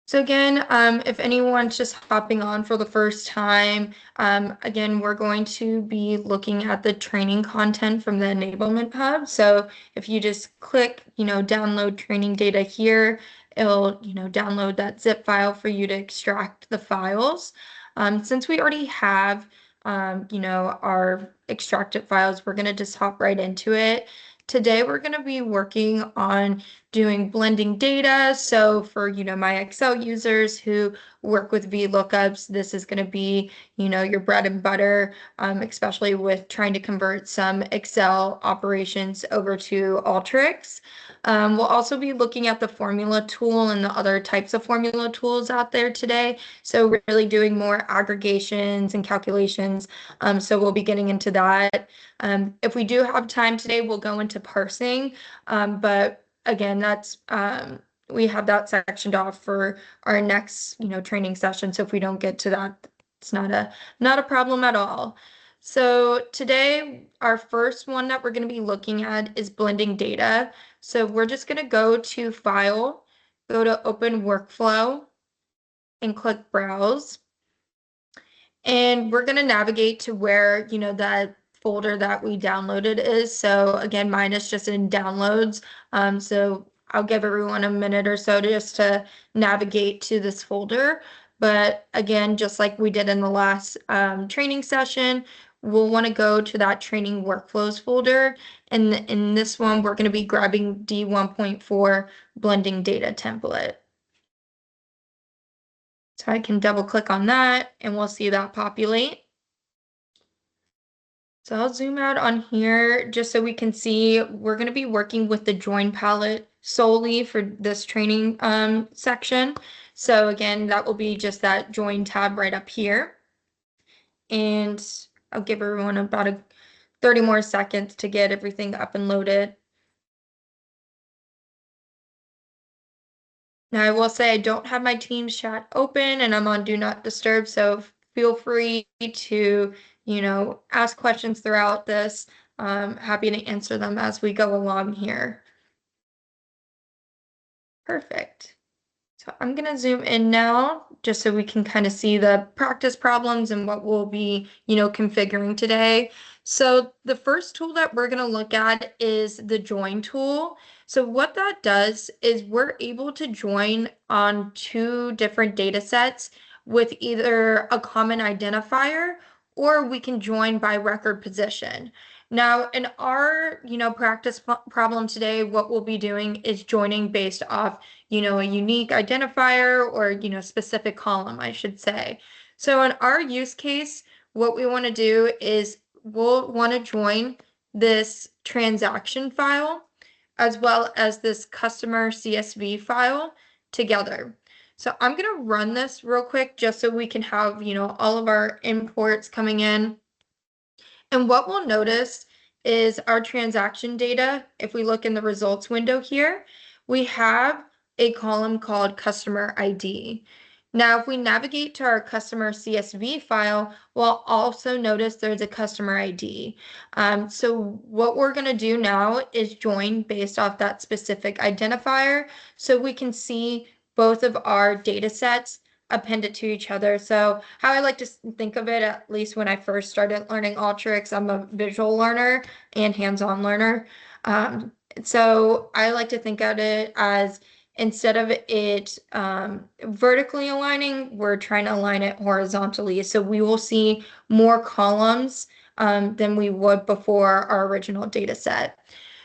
So again, if anyone's just hopping on for the first time, again, we're going to be looking at the training content from the Enablement Hub. So if you just click, download training data here, it'll, download that zip file for you to extract the files. Since we already have, our extracted files, we're going to just hop right into it. Today, we're going to be working on doing blending data. So for, my Excel users who work with VLOOKUPs, this is going to be, your bread and butter, especially with trying to convert some Excel operations over to Alteryx. We'll also be looking at the formula tool and the other types of formula tools out there today. So really doing more aggregations and calculations. So we'll be getting into that. If we do have time today, we'll go into parsing. But again, that's we have that sectioned off for our next, training session. So if we don't get to that, it's not a problem at all. So today, our first one that we're going to be looking at is blending data. So we're just going to go to File, go to Open Workflow, and click Browse. And we're going to navigate to where, that folder that we downloaded is. So again, mine is just in downloads. So I'll give everyone a minute or so just to navigate to this folder. But again, just like we did in the last training session, we'll want to go to that training workflows folder. And in this one, we're going to be grabbing D1.4 blending data template. So I can double click on that and we'll see that populate. So I'll zoom out on here just so we can see we're going to be working with the join palette solely for this training section. So again, that will be just that join tab right up here. And I'll give everyone about 30 more seconds to get everything up and loaded. Now I will say I don't have my Teams chat open and I'm on Do Not Disturb, so feel free to, ask questions throughout this. Happy to answer them as we go along here. Perfect. So I'm going to zoom in now just so we can kind of see the practice problems and what we'll be, configuring today. So the first tool that we're going to look at is the join tool. So what that does is we're able to join on two different data sets with either a common identifier or we can join by record position. Now, in our, practice problem today, what we'll be doing is joining based off, a unique identifier or, specific column, I should say. So in our use case, what we want to do is we'll want to join this transaction file as well as this customer CSV file together. So I'm going to run this real quick just so we can have, all of our imports coming in. And what we'll notice is our transaction data. If we look in the results window here, we have a column called customer ID. Now, if we navigate to our customer CSV file, we'll also notice there's a customer ID. So what we're going to do now is join based off that specific identifier so we can see both of our data sets appended to each other. So how I like to think of it, at least when I first started learning Alteryx, I'm a visual learner and hands-on learner. So I like to think of it as instead of it vertically aligning, we're trying to align it horizontally. So we will see more columns than we would before our original data set.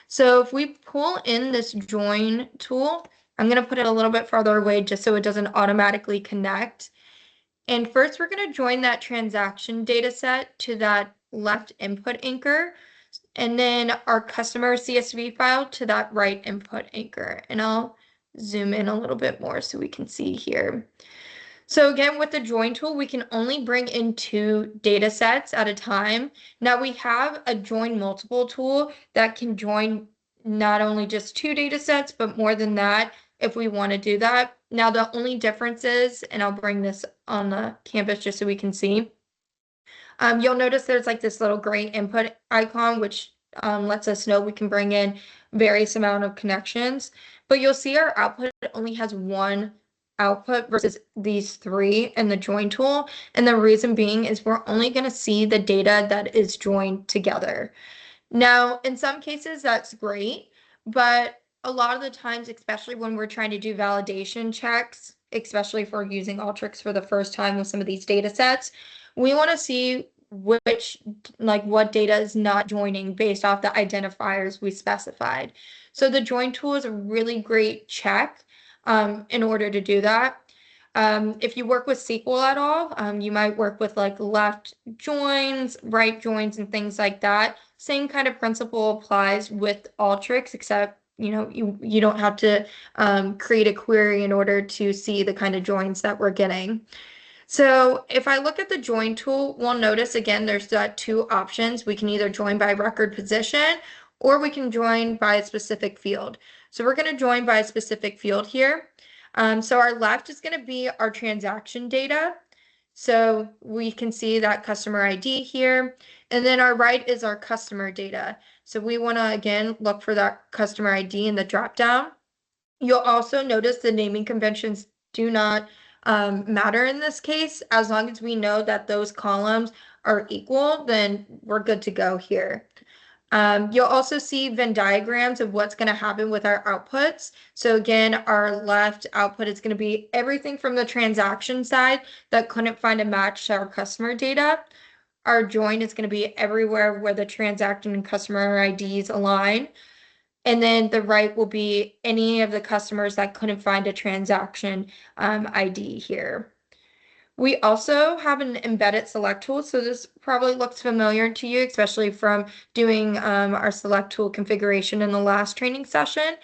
So if we pull in this join tool, I'm going to put it a little bit farther away just so it doesn't automatically connect. And first, we're going to join that transaction data set to that left input anchor, and then our customer CSV file to that right input anchor. And I'll zoom in a little bit more so we can see here. So again, with the join tool, we can only bring in two data sets at a time. Now we have a join multiple tool that can join not only just two data sets, but more than that if we want to do that. Now the only difference is, and I'll bring this on the canvas just so we can see, you'll notice there's like this little gray input icon, which lets us know we can bring in various amount of connections. But you'll see our output only has one output versus these three in the join tool. And the reason being is we're only going to see the data that is joined together. Now, in some cases, that's great, but a lot of the times, especially when we're trying to do validation checks, especially if we're using Alteryx for the first time with some of these data sets, we want to see which, like what data is not joining based off the identifiers we specified. So the join tool is a really great check in order to do that. If you work with SQL at all, you might work with like left joins, right joins, and things like that. Same kind of principle applies with Alteryx, except you don't have to create a query in order to see the kind of joins that we're getting. So if I look at the join tool, we'll notice again there's two options. We can either join by record position or we can join by a specific field. So we're going to join by a specific field here. So our left is going to be our transaction data. So we can see that customer ID here. And then our right is our customer data. So we want to, again, look for that customer ID in the dropdown. You'll also notice the naming conventions do not matter in this case. As long as we know that those columns are equal, then we're good to go here. You'll also see Venn diagrams of what's going to happen with our outputs. So again, our left output is going to be everything from the transaction side that couldn't find a match to our customer data. Our join is going to be everywhere where the transaction and customer IDs align. And then the right will be any of the customers that couldn't find a transaction ID here. We also have an embedded select tool, so this probably looks familiar to you, especially from doing our select tool configuration in the last training session.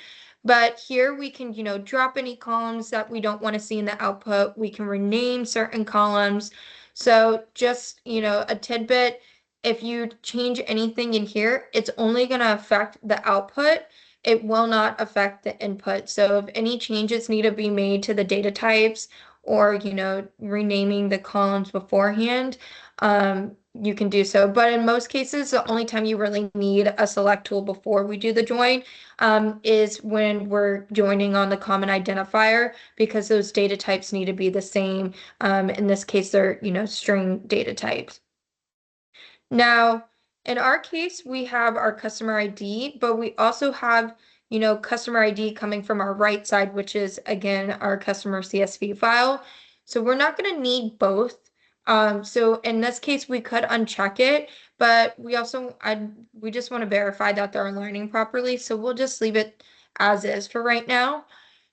But here we can, drop any columns that we don't want to see in the output. We can rename certain columns. So just, a tidbit, if you change anything in here, it's only going to affect the output. It will not affect the input. So if any changes need to be made to the data types, or renaming the columns beforehand, you can do so. But in most cases, the only time you really need a select tool before we do the join is when we're joining on the common identifier, because those data types need to be the same. In this case, they're string data types. Now, in our case, we have our customer ID, but we also have customer ID coming from our right side, which is, again, our customer CSV file. So we're not going to need both. So in this case, we could uncheck it, but we just want to verify that they're aligning properly. So we'll just leave it as is for right now.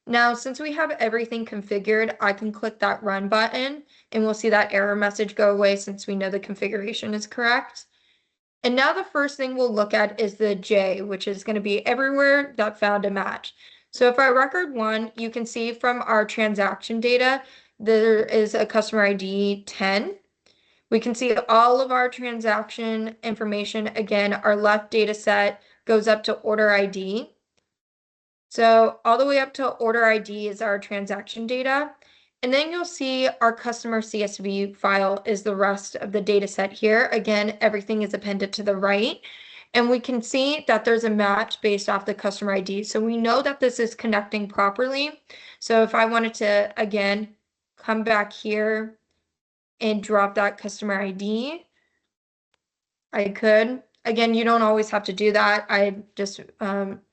Now, since we have everything configured, I can click that run button and we'll see that error message go away since we know the configuration is correct. And now the first thing we'll look at is the J, which is going to be everywhere that found a match. So if I record one, you can see from our transaction data, there is a customer ID 10. We can see all of our transaction information. Again, our left data set goes up to order ID. So all the way up to order ID is our transaction data. And then you'll see our customer CSV file is the rest of the data set here. Again, everything is appended to the right. And we can see that there's a match based off the customer ID. So we know that this is connecting properly. So if I wanted to, again, come back here and drop that customer ID, I could. Again, you don't always have to do that. I just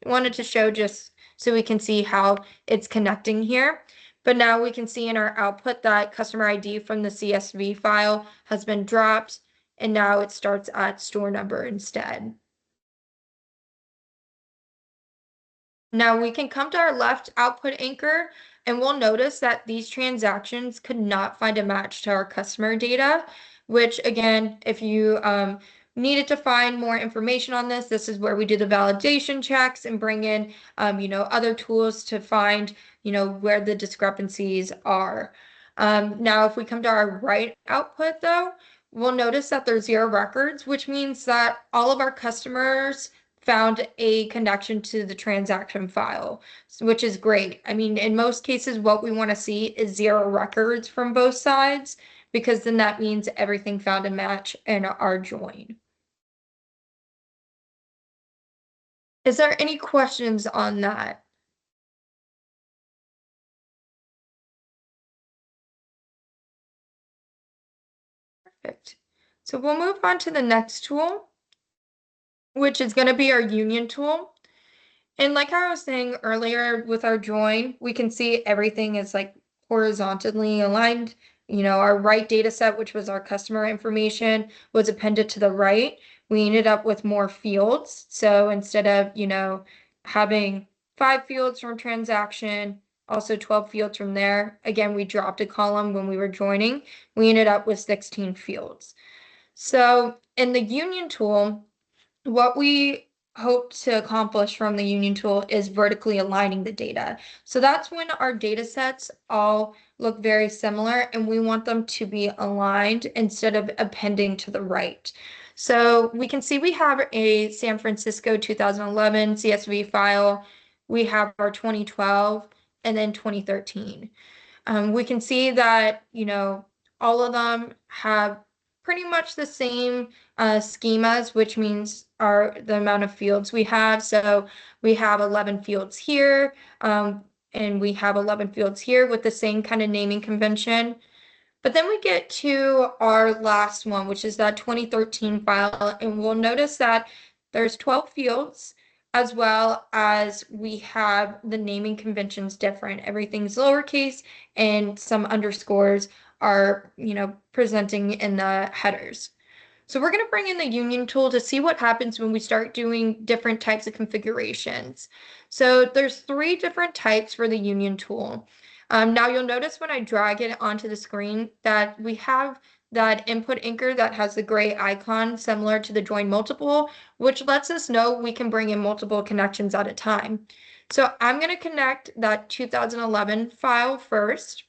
wanted to show just so we can see how it's connecting here. But now we can see in our output that customer ID from the CSV file has been dropped, and now it starts at store number instead. Now we can come to our left output anchor, and we'll notice that these transactions could not find a match to our customer data, which again, if you needed to find more information on this, this is where we do the validation checks and bring in, other tools to find, where the discrepancies are. Now, if we come to our right output though, we'll notice that there's 0 records, which means that all of our customers found a connection to the transaction file, which is great. I mean, in most cases, what we want to see is 0 records from both sides, because then that means everything found a match in our join. Is there any questions on that? Perfect. So we'll move on to the next tool, which is going to be our union tool. And like I was saying earlier with our join, we can see everything is like horizontally aligned. Our right data set, which was our customer information, was appended to the right. We ended up with more fields. So instead of, having 5 fields from transaction, also 12 fields from there, again, we dropped a column when we were joining. We ended up with 16 fields. So in the union tool, what we hope to accomplish from the union tool is vertically aligning the data. So that's when our data sets all look very similar and we want them to be aligned instead of appending to the right. So we can see we have a San Francisco 2011 CSV file. We have our 2012 and then 2013. We can see that, all of them have pretty much the same schemas, which means the amount of fields we have. So we have 11 fields here, and we have 11 fields here with the same kind of naming convention. But then we get to our last one, which is that 2013 file, and we'll notice that there's 12 fields, as well as we have the naming conventions different. Everything's lowercase, and some underscores are, presenting in the headers. So we're going to bring in the union tool to see what happens when we start doing different types of configurations. So there's 3 different types for the union tool. Now you'll notice when I drag it onto the screen that we have that input anchor that has the gray icon similar to the join multiple, which lets us know we can bring in multiple connections at a time. So I'm going to connect that 2011 file first.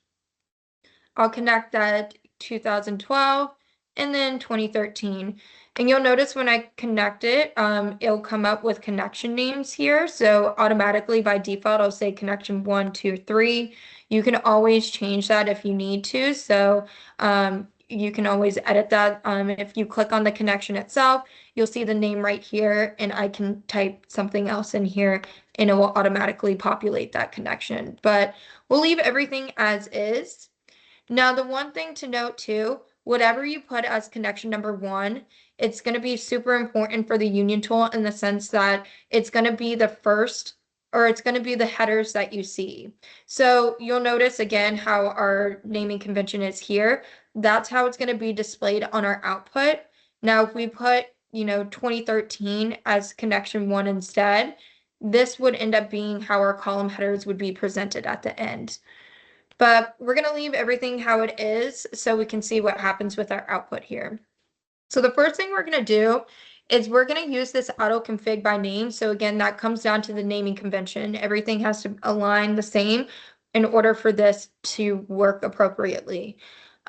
I'll connect that 2012 and then 2013. And you'll notice when I connect it, it'll come up with connection names here. So automatically by default, I'll say connection 1, 2, 3. You can always change that if you need to. So you can always edit that. If you click on the connection itself, you'll see the name right here, and I can type something else in here and it will automatically populate that connection. But we'll leave everything as is. Now, the one thing to note too, whatever you put as connection number 1, it's going to be super important for the union tool in the sense that it's going to be the first, or it's going to be the headers that you see. So you'll notice again how our naming convention is here. That's how it's going to be displayed on our output. Now, if we put, 2013 as connection 1 instead, this would end up being how our column headers would be presented at the end. But we're going to leave everything how it is so we can see what happens with our output here. So the first thing we're going to do is we're going to use this auto config by name. So again, that comes down to the naming convention. Everything has to align the same in order for this to work appropriately.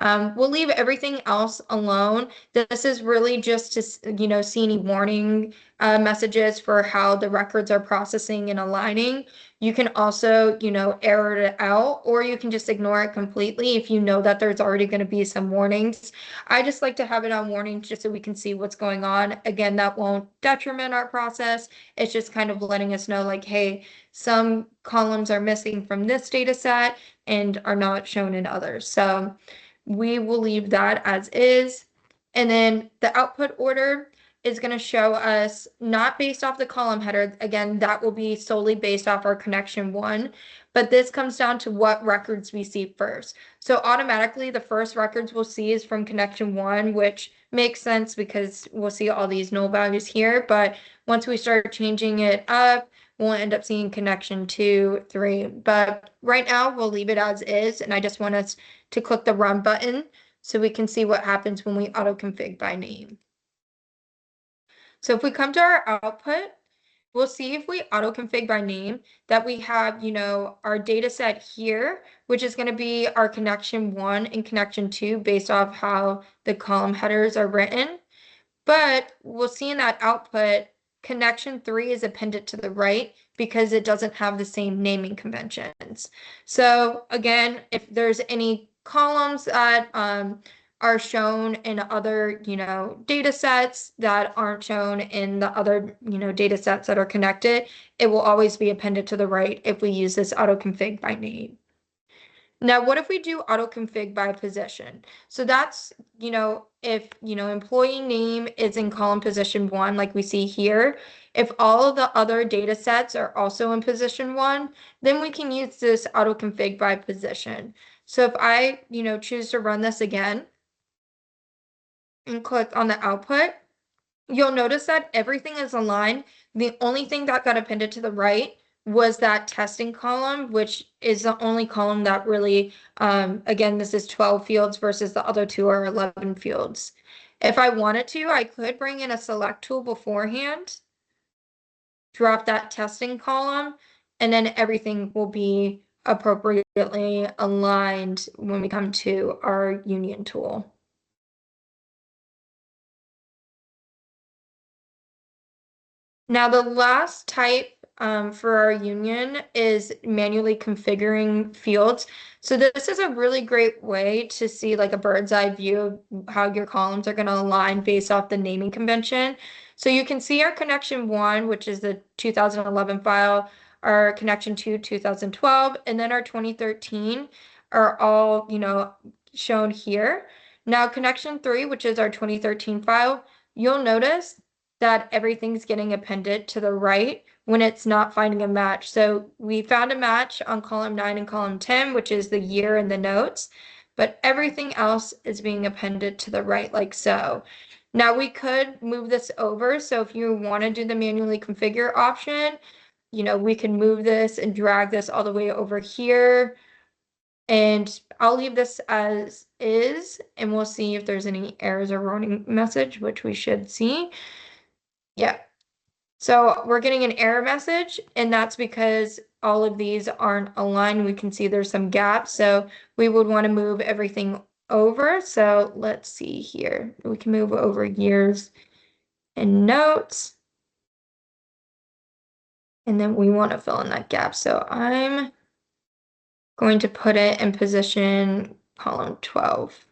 We'll leave everything else alone. This is really just to, see any warning messages for how the records are processing and aligning. You can also, error it out, or you can just ignore it completely if you know that there's already going to be some warnings. I just like to have it on warnings just so we can see what's going on. Again, that won't detriment our process. It's just kind of letting us know like, hey, some columns are missing from this data set and are not shown in others. So we will leave that as is. And then the output order is going to show us not based off the column header. Again, that will be solely based off our connection 1, but this comes down to what records we see first. So automatically the first records we'll see is from connection 1, which makes sense because we'll see all these null values here. But once we start changing it up, we'll end up seeing connection 2, 3. But right now we'll leave it as is. And I just want us to click the run button so we can see what happens when we auto config by name. So if we come to our output, we'll see if we auto config by name that we have, our data set here, which is going to be our connection 1 and connection 2 based off how the column headers are written. But we'll see in that output, connection 3 is appended to the right because it doesn't have the same naming conventions. So again, if there's any columns that are shown in other, data sets that aren't shown in the other, data sets that are connected, it will always be appended to the right if we use this auto config by name. Now, what if we do auto config by position? So that's, if, employee name is in column position 1, like we see here, if all of the other data sets are also in position 1, then we can use this auto config by position. So if I, choose to run this again and click on the output, you'll notice that everything is aligned. The only thing that got appended to the right was that testing column, which is the only column that really, again, this is 12 fields versus the other two are 11 fields. If I wanted to, I could bring in a select tool beforehand, drop that testing column, and then everything will be appropriately aligned when we come to our union tool. Now, the last type for our union is manually configuring fields. So this is a really great way to see like a bird's eye view of how your columns are going to align based off the naming convention. So you can see our connection 1, which is the 2011 file, our connection 2, 2012, and then our 2013 are all, shown here. Now, connection 3, which is our 2013 file, you'll notice that everything's getting appended to the right when it's not finding a match. So we found a match on column 9 and column 10, which is the year and the notes, but everything else is being appended to the right like so. Now we could move this over. So if you want to do the manually configure option, we can move this and drag this all the way over here. And I'll leave this as is, and we'll see if there's any errors or warning message, which we should see. Yeah. So we're getting an error message, and that's because all of these aren't aligned. We can see there's some gaps, so we would want to move everything over. So let's see here. We can move over years and notes, and then we want to fill in that gap. So I'm going to put it in position column 12.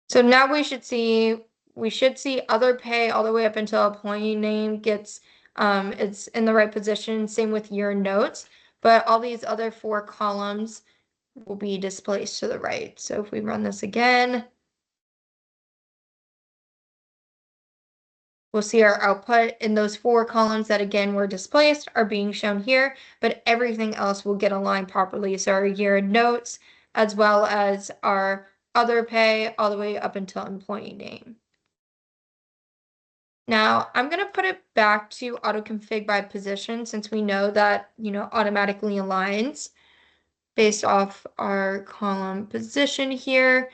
So now we should see other pay all the way up until employee name gets it's in the right position. Same with year notes, but all these other 4 columns will be displaced to the right. So if we run this again, we'll see our output, and those 4 columns that again were displaced are being shown here, but everything else will get aligned properly. So our year notes, as well as our other pay, all the way up until employee name. Now I'm going to put it back to auto config by position, since we know that, automatically aligns based off our column position here.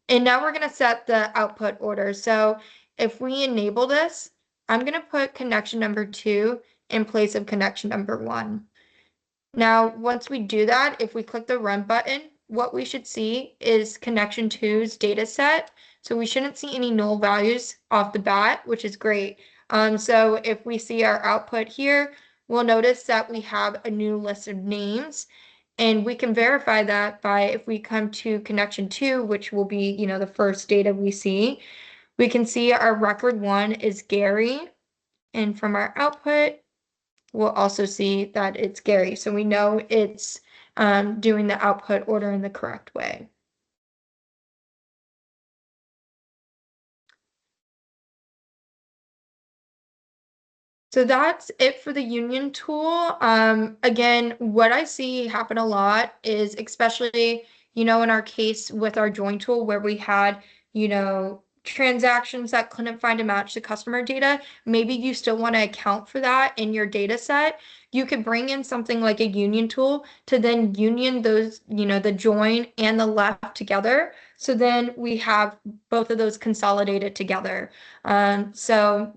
And now we're going to set the output order. So if we enable this, I'm going to put connection number 2 in place of connection number 1. Now, once we do that, if we click the run button, what we should see is connection 2's data set. So we shouldn't see any null values off the bat, which is great. So if we see our output here, we'll notice that we have a new list of names. And we can verify that by if we come to connection 2, which will be, the first data we see, we can see our record 1 is Gary. And from our output, we'll also see that it's Gary. So we know it's doing the output order in the correct way. So that's it for the union tool. Again, what I see happen a lot is, especially, in our case with our join tool where we had, transactions that couldn't find a match to customer data, maybe you still want to account for that in your data set. You could bring in something like a union tool to then union those, the join and the left together. So then we have both of those consolidated together. So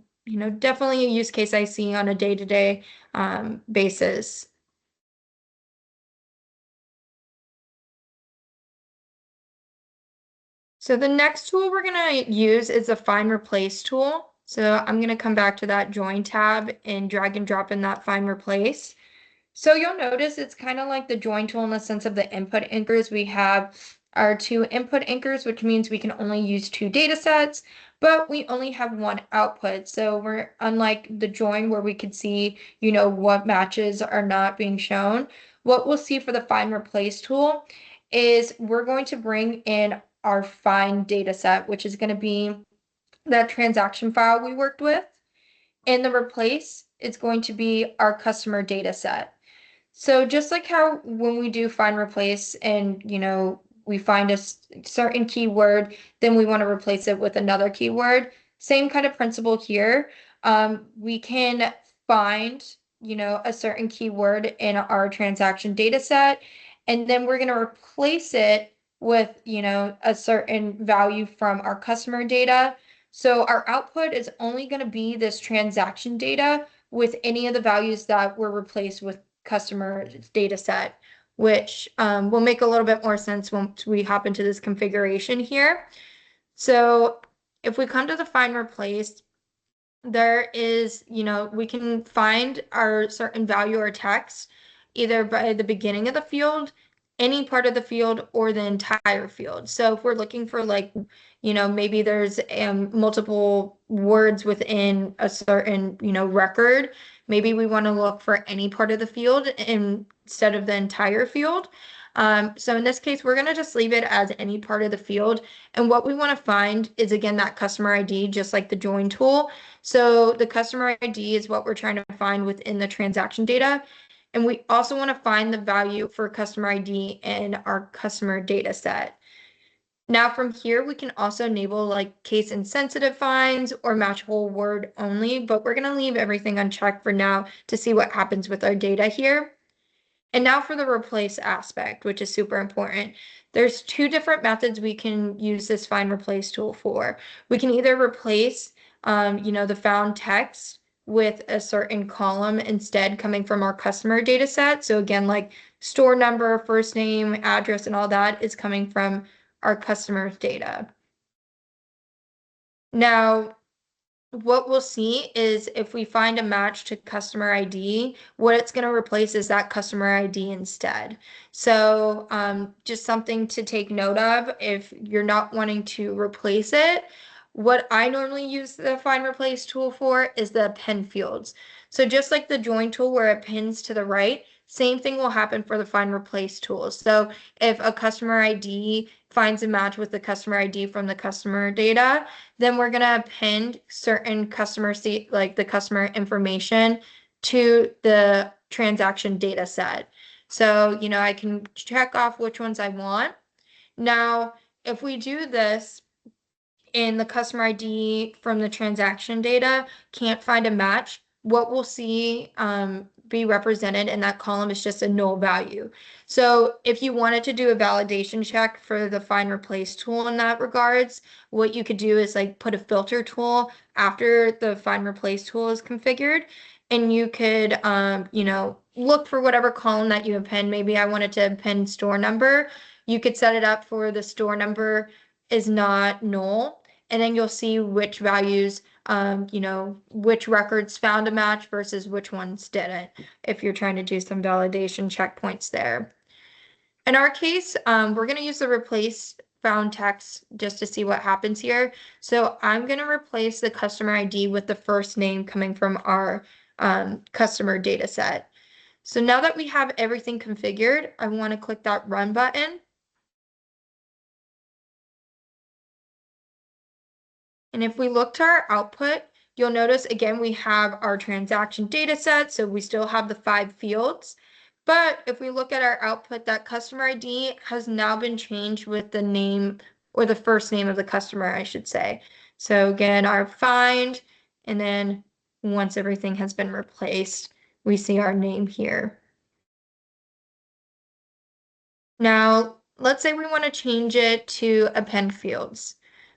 definitely a use case I see on a day-to-day basis. So the next tool we're going to use is the Find Replace tool. So I'm going to come back to that Join tab and drag and drop in that Find Replace. So you'll notice it's kind of like the join tool in the sense of the input anchors. We have our 2 input anchors, which means we can only use 2 data sets, but we only have 1 output. So we're unlike the join where we could see, what matches are not being shown. what we'll see for the find replace tool is we're going to bring in our find data set, which is going to be that transaction file we worked with. And the replace is going to be our customer data set. So just like how when we do find replace and we find a certain keyword, then we want to replace it with another keyword. Same kind of principle here. We can find a certain keyword in our transaction data set, and then we're going to replace it with a certain value from our customer data. So our output is only going to be this transaction data with any of the values that were replaced with customer data set, which will make a little bit more sense once we hop into this configuration here. So if we come to the find replace, there is, we can find our certain value or text either by the beginning of the field, any part of the field, or the entire field. So if we're looking for like, maybe there's multiple words within a certain, record, maybe we want to look for any part of the field instead of the entire field. So in this case, we're going to just leave it as any part of the field. And what we want to find is, again, that customer ID, just like the join tool. So the customer ID is what we're trying to find within the transaction data. And we also want to find the value for customer ID in our customer data set. Now from here, we can also enable like case insensitive finds or match whole word only, but we're going to leave everything unchecked for now to see what happens with our data here. And now for the replace aspect, which is super important. There's two different methods we can use this find replace tool for. We can either replace, the found text with a certain column instead coming from our customer data set. So again, like store number, first name, address, and all that is coming from our customer's data. Now, what we'll see is if we find a match to customer ID, what it's going to replace is that customer ID instead. So just something to take note of if you're not wanting to replace it. What I normally use the find replace tool for is the append fields. So just like the join tool where it pins to the right, same thing will happen for the find replace tool. So if a customer ID finds a match with the customer ID from the customer data, then we're going to append certain customer like the customer information to the transaction data set. So, I can check off which ones I want. Now, if we do this and the customer ID from the transaction data can't find a match, what we'll see be represented in that column is just a null value. So if you wanted to do a validation check for the find replace tool in that regards, what you could do is like put a filter tool after the find replace tool is configured, and you could look for whatever column that you append. Maybe I wanted to append store number. You could set it up for the store number is not null, and then you'll see which values, which records found a match versus which ones didn't, if you're trying to do some validation checkpoints there. In our case, we're going to use the replace found text just to see what happens here. So I'm going to replace the customer ID with the first name coming from our customer data set. So now that we have everything configured, I want to click that run button. And if we look to our output, you'll notice again we have our transaction data set, so we still have the 5 fields. But if we look at our output, that customer ID has now been changed with the name or the first name of the customer, I should say. So again, our find, and then once everything has been replaced, we see our name here. Now, let's say we want to change it to append fields.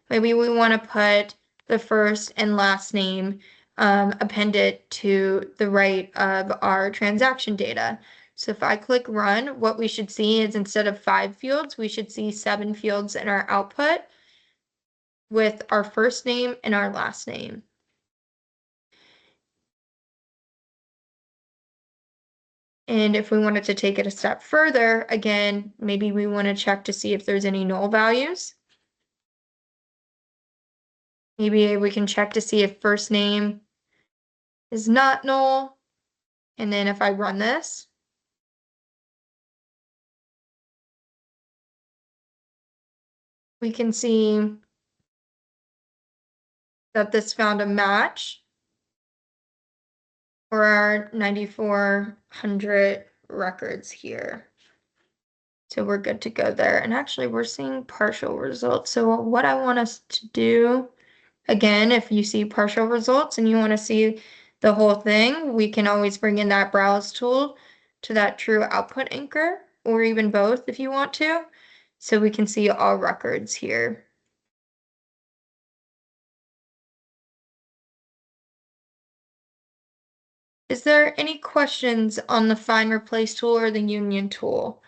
Maybe we want to put the first and last name, append it to the right of our transaction data. So if I click run, what we should see is instead of 5 fields, we should see 7 fields in our output with our first name and our last name. And if we wanted to take it a step further, again, maybe we want to check to see if there's any null values. Maybe we can check to see if first name is not null. And then if I run this, we can see that this found a match for our 9,400 records here. So we're good to go there. And actually, we're seeing partial results. So what I want us to do, again, if you see partial results and you want to see the whole thing, we can always bring in that browse tool to that true output anchor, or even both if you want to. So we can see all records here. Is there any questions on the find replace tool or the union tool?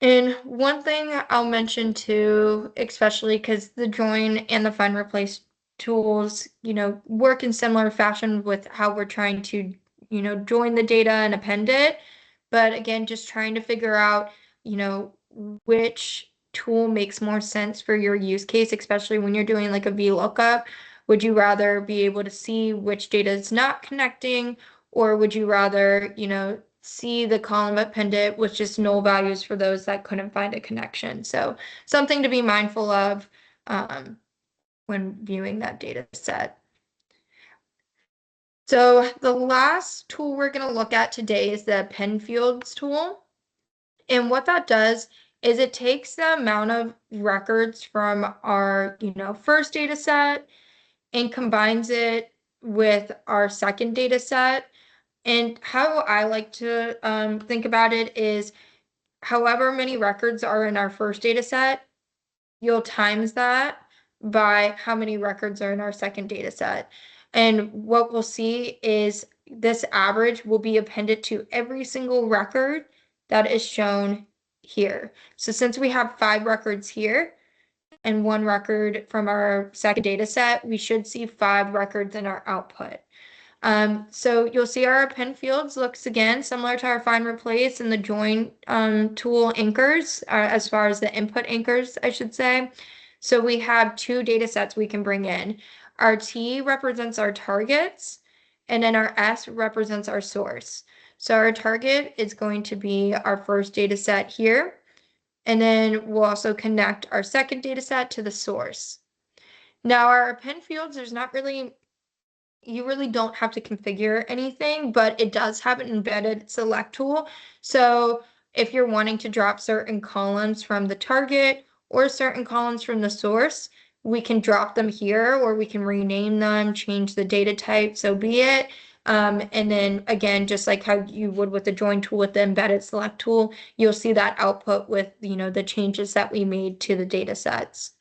And one thing I'll mention too, especially because the join and the find replace tools, work in similar fashion with how we're trying to, join the data and append it. But again, just trying to figure out, which tool makes more sense for your use case, especially when you're doing like a VLOOKUP. Would you rather be able to see which data is not connecting, or would you rather, see the column appended with just null values for those that couldn't find a connection? So something to be mindful of when viewing that data set. So the last tool we're going to look at today is the append fields tool. And what that does is it takes the amount of records from our, first data set and combines it with our second data set. And how I like to think about it is however many records are in our first data set, you'll times that by how many records are in our second data set. And what we'll see is this average will be appended to every single record that is shown here. So since we have 5 records here and 1 record from our second data set, we should see 5 records in our output. So you'll see our append fields looks again similar to our find replace and the join tool anchors, as far as the input anchors, I should say. So we have 2 data sets we can bring in. Our T represents our targets, and then our S represents our source. So our target is going to be our first data set here, and then we'll also connect our second data set to the source. Now our append fields, you really don't have to configure anything, but it does have an embedded select tool. So if you're wanting to drop certain columns from the target or certain columns from the source, we can drop them here, or we can rename them, change the data type, so be it. And then again, just like how you would with the join tool with the embedded select tool, you'll see that output with, the changes that we made to the data sets.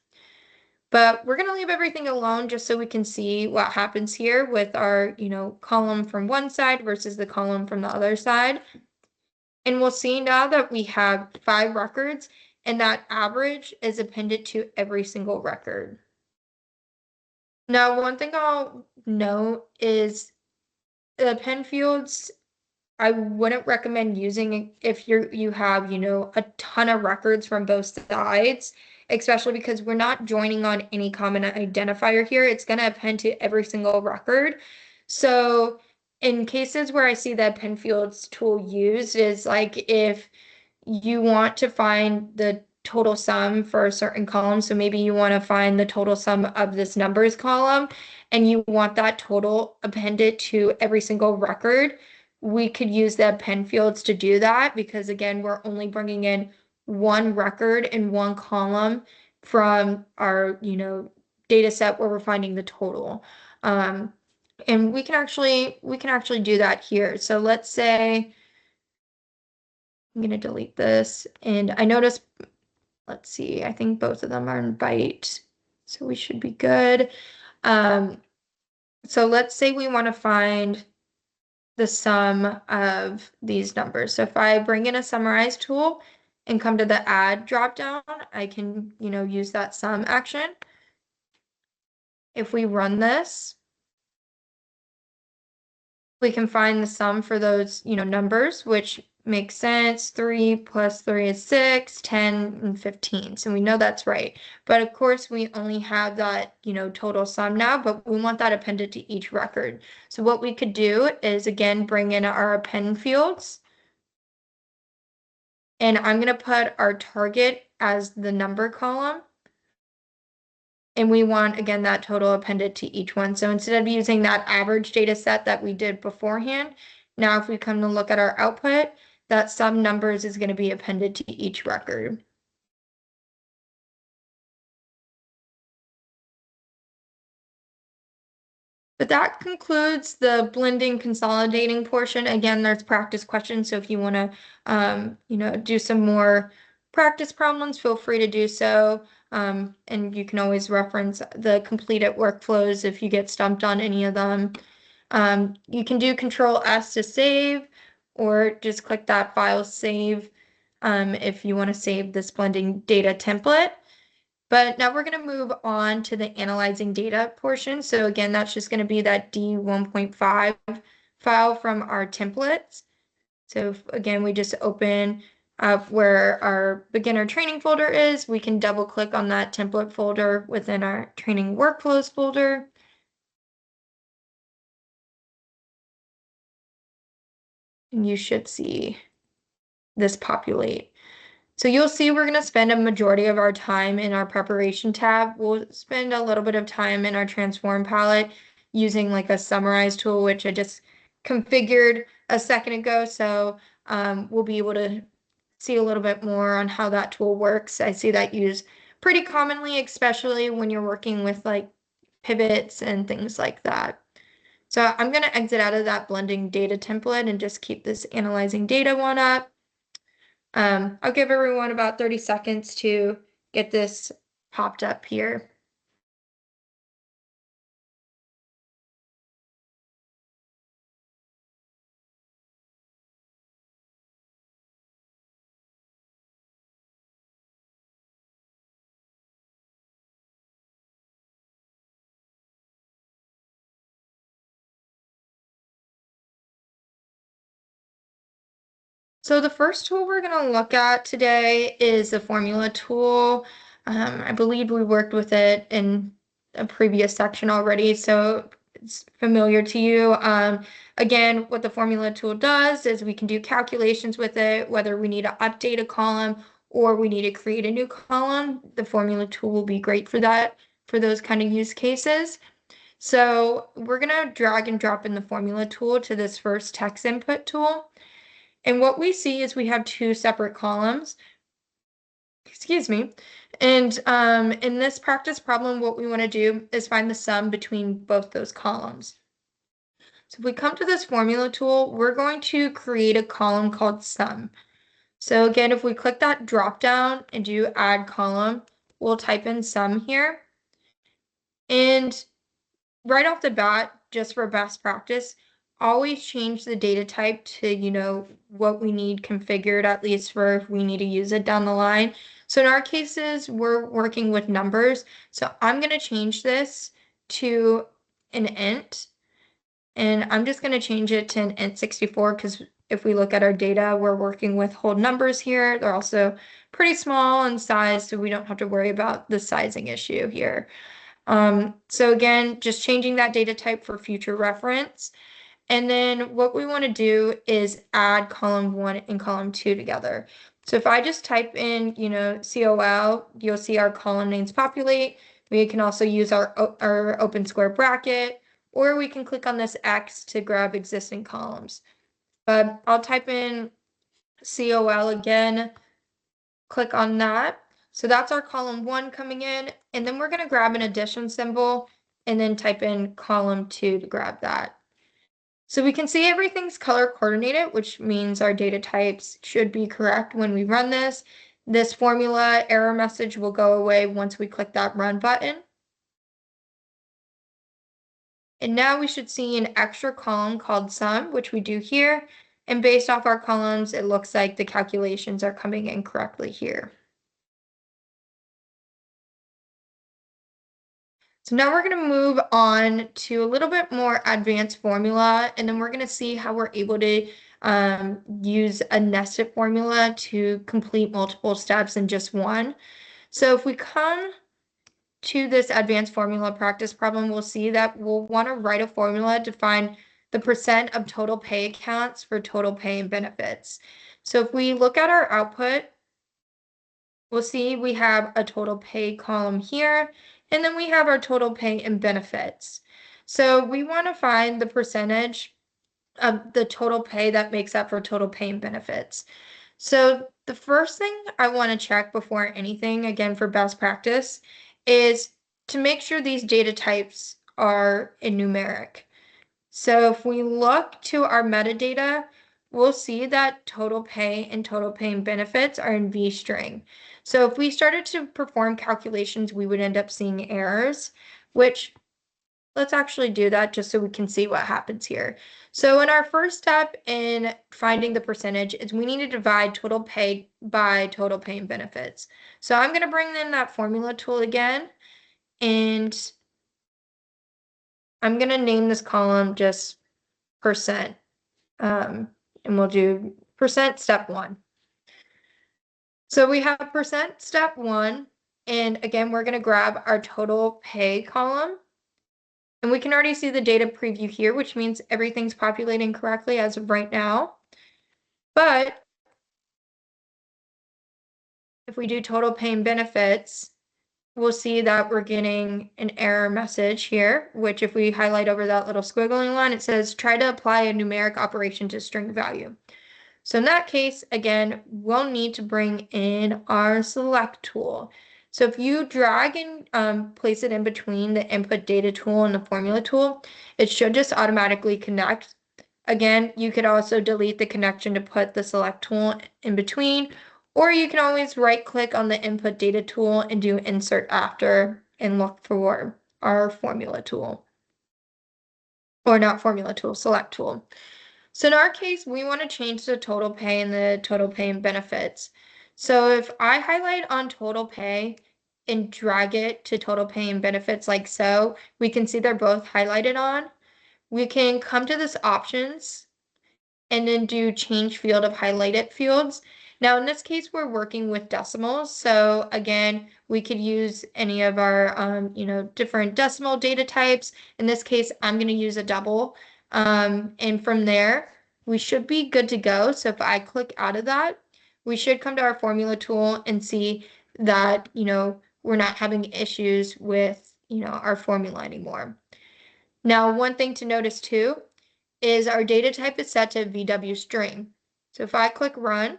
But we're going to leave everything alone just so we can see what happens here with our, column from one side versus the column from the other side. And we'll see now that we have 5 records, and that average is appended to every single record. Now, one thing I'll note is the append fields I wouldn't recommend using if you have, a ton of records from both sides, especially because we're not joining on any common identifier here. It's going to append to every single record. So in cases where I see the append fields tool used is like if you want to find the total sum for a certain column. So maybe you want to find the total sum of this numbers column, and you want that total appended to every single record. We could use the append fields to do that because again, we're only bringing in 1 record in 1 column from our, data set where we're finding the total. And we can actually do that here. So let's say I'm going to delete this, and I noticed, let's see, I think both of them are in byte, so we should be good. So let's say we want to find the sum of these numbers. So if I bring in a summarize tool and come to the add dropdown, I can, use that sum action. If we run this, we can find the sum for those, numbers, which makes sense. 3 plus 3 is 6, 10, and 15. So we know that's right. But of course, we only have that, total sum now, but we want that appended to each record. So what we could do is, again, bring in our append fields. And I'm going to put our target as the number column. And we want, again, that total appended to each one. So instead of using that average data set that we did beforehand, now if we come to look at our output, that sum numbers is going to be appended to each record. But that concludes the blending consolidating portion. Again, there's practice questions. So if you want to, do some more practice problems, feel free to do so. And you can always reference the completed workflows if you get stumped on any of them. You can do Control S to save, or just click that file save if you want to save this blending data template. But now we're going to move on to the analyzing data portion. So again, that's just going to be that D1.5 file from our templates. So again, we just open up where our beginner training folder is. We can double click on that template folder within our training workflows folder. And you should see this populate. So you'll see we're going to spend a majority of our time in our preparation tab. We'll spend a little bit of time in our transform palette using like a summarize tool, which I just configured a second ago. So we'll be able to see a little bit more on how that tool works. I see that used pretty commonly, especially when you're working with like pivots and things like that. So I'm going to exit out of that blending data template and just keep this analyzing data one up. I'll give everyone about 30 seconds to get this popped up here. So the first tool we're going to look at today is the formula tool. I believe we worked with it in a previous section already, so it's familiar to you. Again, what the formula tool does is we can do calculations with it, whether we need to update a column or we need to create a new column. The formula tool will be great for that, for those kind of use cases. So we're going to drag and drop in the formula tool to this first text input tool. And what we see is we have two separate columns. Excuse me. And in this practice problem, what we want to do is find the sum between both those columns. So if we come to this formula tool, we're going to create a column called sum. So again, if we click that drop down and do add column, we'll type in sum here. And right off the bat, just for best practice, always change the data type to, what we need configured, at least for if we need to use it down the line. So in our cases, we're working with numbers. So I'm going to change this to an int. And I'm just going to change it to an int 64 because if we look at our data, we're working with whole numbers here. They're also pretty small in size, so we don't have to worry about the sizing issue here. So again, just changing that data type for future reference. And then what we want to do is add column 1 and column 2 together. So if I just type in, COL, you'll see our column names populate. We can also use our open square bracket, or we can click on this X to grab existing columns. But I'll type in COL again, click on that. So that's our column 1 coming in, and then we're going to grab an addition symbol and then type in column 2 to grab that. So we can see everything's color coordinated, which means our data types should be correct when we run this. This formula error message will go away once we click that run button. And now we should see an extra column called sum, which we do here. And based off our columns, it looks like the calculations are coming in correctly here. So now we're going to move on to a little bit more advanced formula, and then we're going to see how we're able to use a nested formula to complete multiple steps in just one. So if we come to this advanced formula practice problem, we'll see that we'll want to write a formula to find the percent of total pay accounts for total pay and benefits. So if we look at our output, we'll see we have a total pay column here, and then we have our total pay and benefits. So we want to find the percentage of the total pay that makes up for total pay and benefits. So the first thing I want to check before anything, again for best practice, is to make sure these data types are in numeric. So if we look to our metadata, we'll see that total pay and total pay and benefits are in V string. So if we started to perform calculations, we would end up seeing errors, which let's actually do that just so we can see what happens here. So in our first step in finding the percentage is we need to divide total pay by total pay and benefits. So I'm going to bring in that formula tool again, and I'm going to name this column just percent. And we'll do percent step 1. So we have percent step 1, and again, we're going to grab our total pay column. And we can already see the data preview here, which means everything's populating correctly as of right now. But if we do total pay and benefits, we'll see that we're getting an error message here, which if we highlight over that little squiggly line, it says try to apply a numeric operation to string value. So in that case, again, we'll need to bring in our select tool. So if you drag and place it in between the input data tool and the formula tool, it should just automatically connect. Again, you could also delete the connection to put the select tool in between, or you can always right click on the input data tool and do insert after and look for our formula tool. Or not formula tool, select tool. So in our case, we want to change the total pay and the total pay and benefits. So if I highlight on total pay and drag it to total pay and benefits like so, we can see they're both highlighted on. We can come to this options and then do change field of highlighted fields. Now in this case, we're working with decimals. So again, we could use any of our, different decimal data types. In this case, I'm going to use a double. And from there, we should be good to go. So if I click out of that, we should come to our formula tool and see that, we're not having issues with, our formula anymore. Now, one thing to notice too is our data type is set to VW string. So if I click run,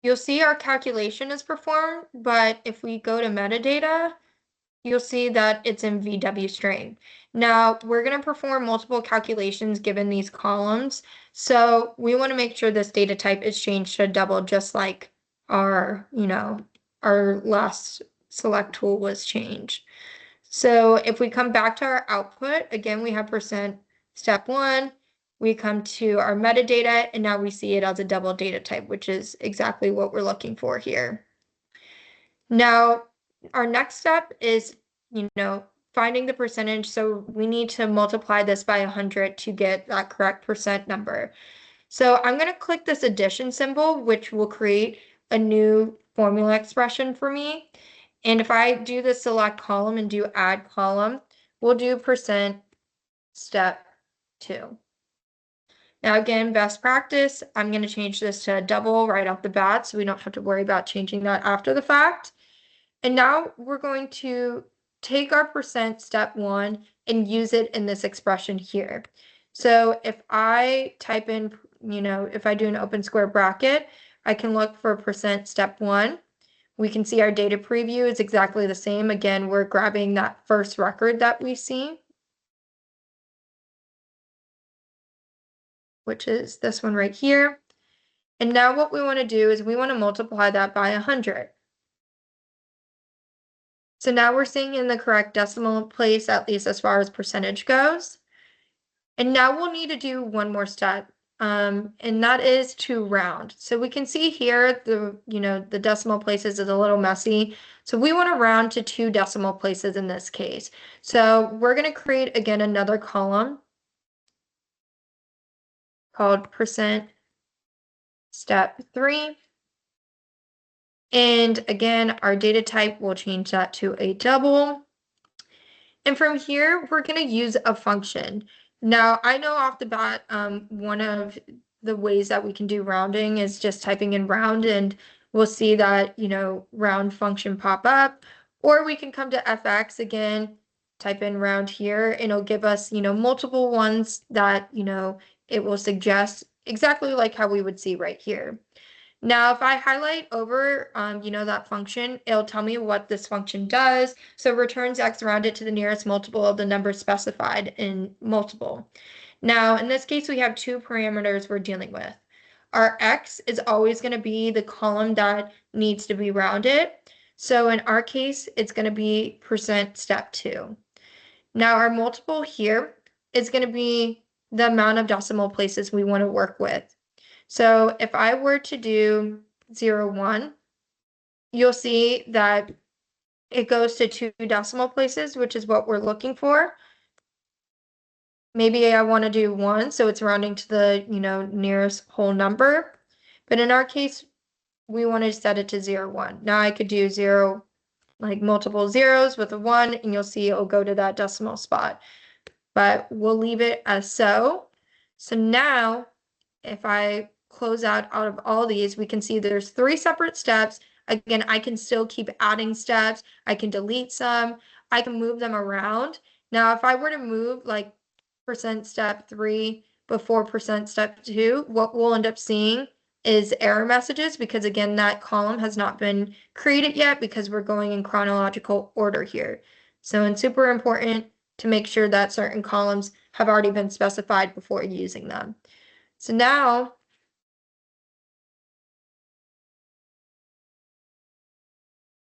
you'll see our calculation is performed, but if we go to metadata, you'll see that it's in VW string. Now, we're going to perform multiple calculations given these columns, so we want to make sure this data type is changed to double, just like our, our last select tool was changed. So if we come back to our output, again, we have percent step 1, we come to our metadata, and now we see it as a double data type, which is exactly what we're looking for here. Now, our next step is, finding the percentage. So we need to multiply this by 100 to get that correct percent number. So I'm going to click this addition symbol, which will create a new formula expression for me. And if I do the select column and do add column, we'll do percent step 2. Now again, best practice, I'm going to change this to a double right off the bat so we don't have to worry about changing that after the fact. And now we're going to take our percent step 1 and use it in this expression here. So if I type in, if I do an open square bracket, I can look for percent step 1. We can see our data preview is exactly the same. Again, we're grabbing that first record that we see, which is this one right here. And now what we want to do is we want to multiply that by 100. So now we're seeing in the correct decimal place, at least as far as percentage goes. And now we'll need to do one more step. and that is to round. So we can see here the decimal places is a little messy. So we want to round to 2 decimal places in this case. So we're going to create again another column called percent step 3. And again, our data type, we'll change that to a double. And from here, we're going to use a function. Now, I know off the bat, one of the ways that we can do rounding is just typing in round, and we'll see that, round function pop up. Or we can come to FX again, type in round here, and it'll give us, multiple ones that, it will suggest exactly like how we would see right here. Now, if I highlight over, that function, it'll tell me what this function does. So returns x rounded to the nearest multiple of the number specified in multiple. Now, in this case, we have 2 parameters we're dealing with. Our x is always going to be the column that needs to be rounded. So in our case, it's going to be percent step 2. Now, our multiple here is going to be the amount of decimal places we want to work with. So if I were to do 0, 1, you'll see that it goes to 2 decimal places, which is what we're looking for. Maybe I want to do 1, so it's rounding to the, nearest whole number. But in our case, we want to set it to 0, 1. Now I could do 0, like multiple zeros with a 1, and you'll see it'll go to that decimal spot. But we'll leave it as so. So now, if I close out of all these, we can see there's 3 separate steps. Again, I can still keep adding steps. I can delete some. I can move them around. Now, if I were to move like percent step 3 before percent step 2, what we'll end up seeing is error messages because, again, that column has not been created yet because we're going in chronological order here. So it's super important to make sure that certain columns have already been specified before using them. So now,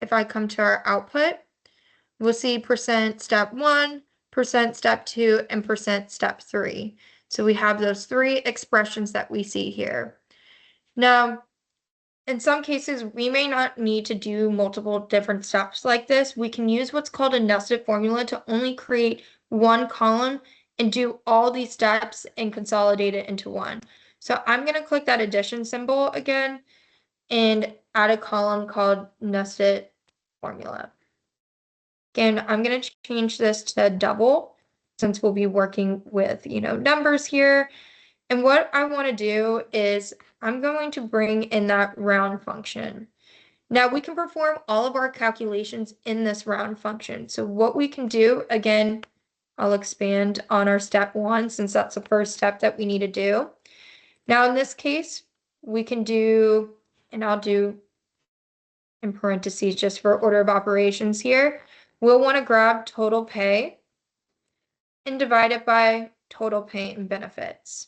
if I come to our output, we'll see percent step 1, percent step 2, and percent step 3. So we have those 3 expressions that we see here. Now, in some cases, we may not need to do multiple different steps like this. We can use what's called a nested formula to only create one column and do all these steps and consolidate it into one. So I'm going to click that addition symbol again and add a column called nested formula. Again, I'm going to change this to double since we'll be working with, numbers here. And what I want to do is I'm going to bring in that round function. Now we can perform all of our calculations in this round function. So what we can do, again, I'll expand on our step 1 since that's the first step that we need to do. Now in this case, we can do, and I'll do in parentheses just for order of operations here, we'll want to grab total pay and divide it by total pay and benefits.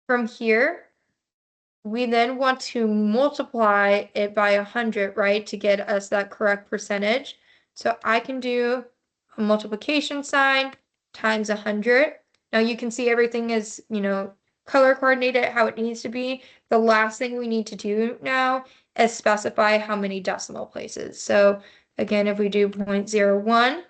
From here, we then want to multiply it by 100, right, to get us that correct percentage. So I can do a multiplication sign times 100. Now you can see everything is, color coordinated how it needs to be. The last thing we need to do now is specify how many decimal places. So again, if we do 0.01,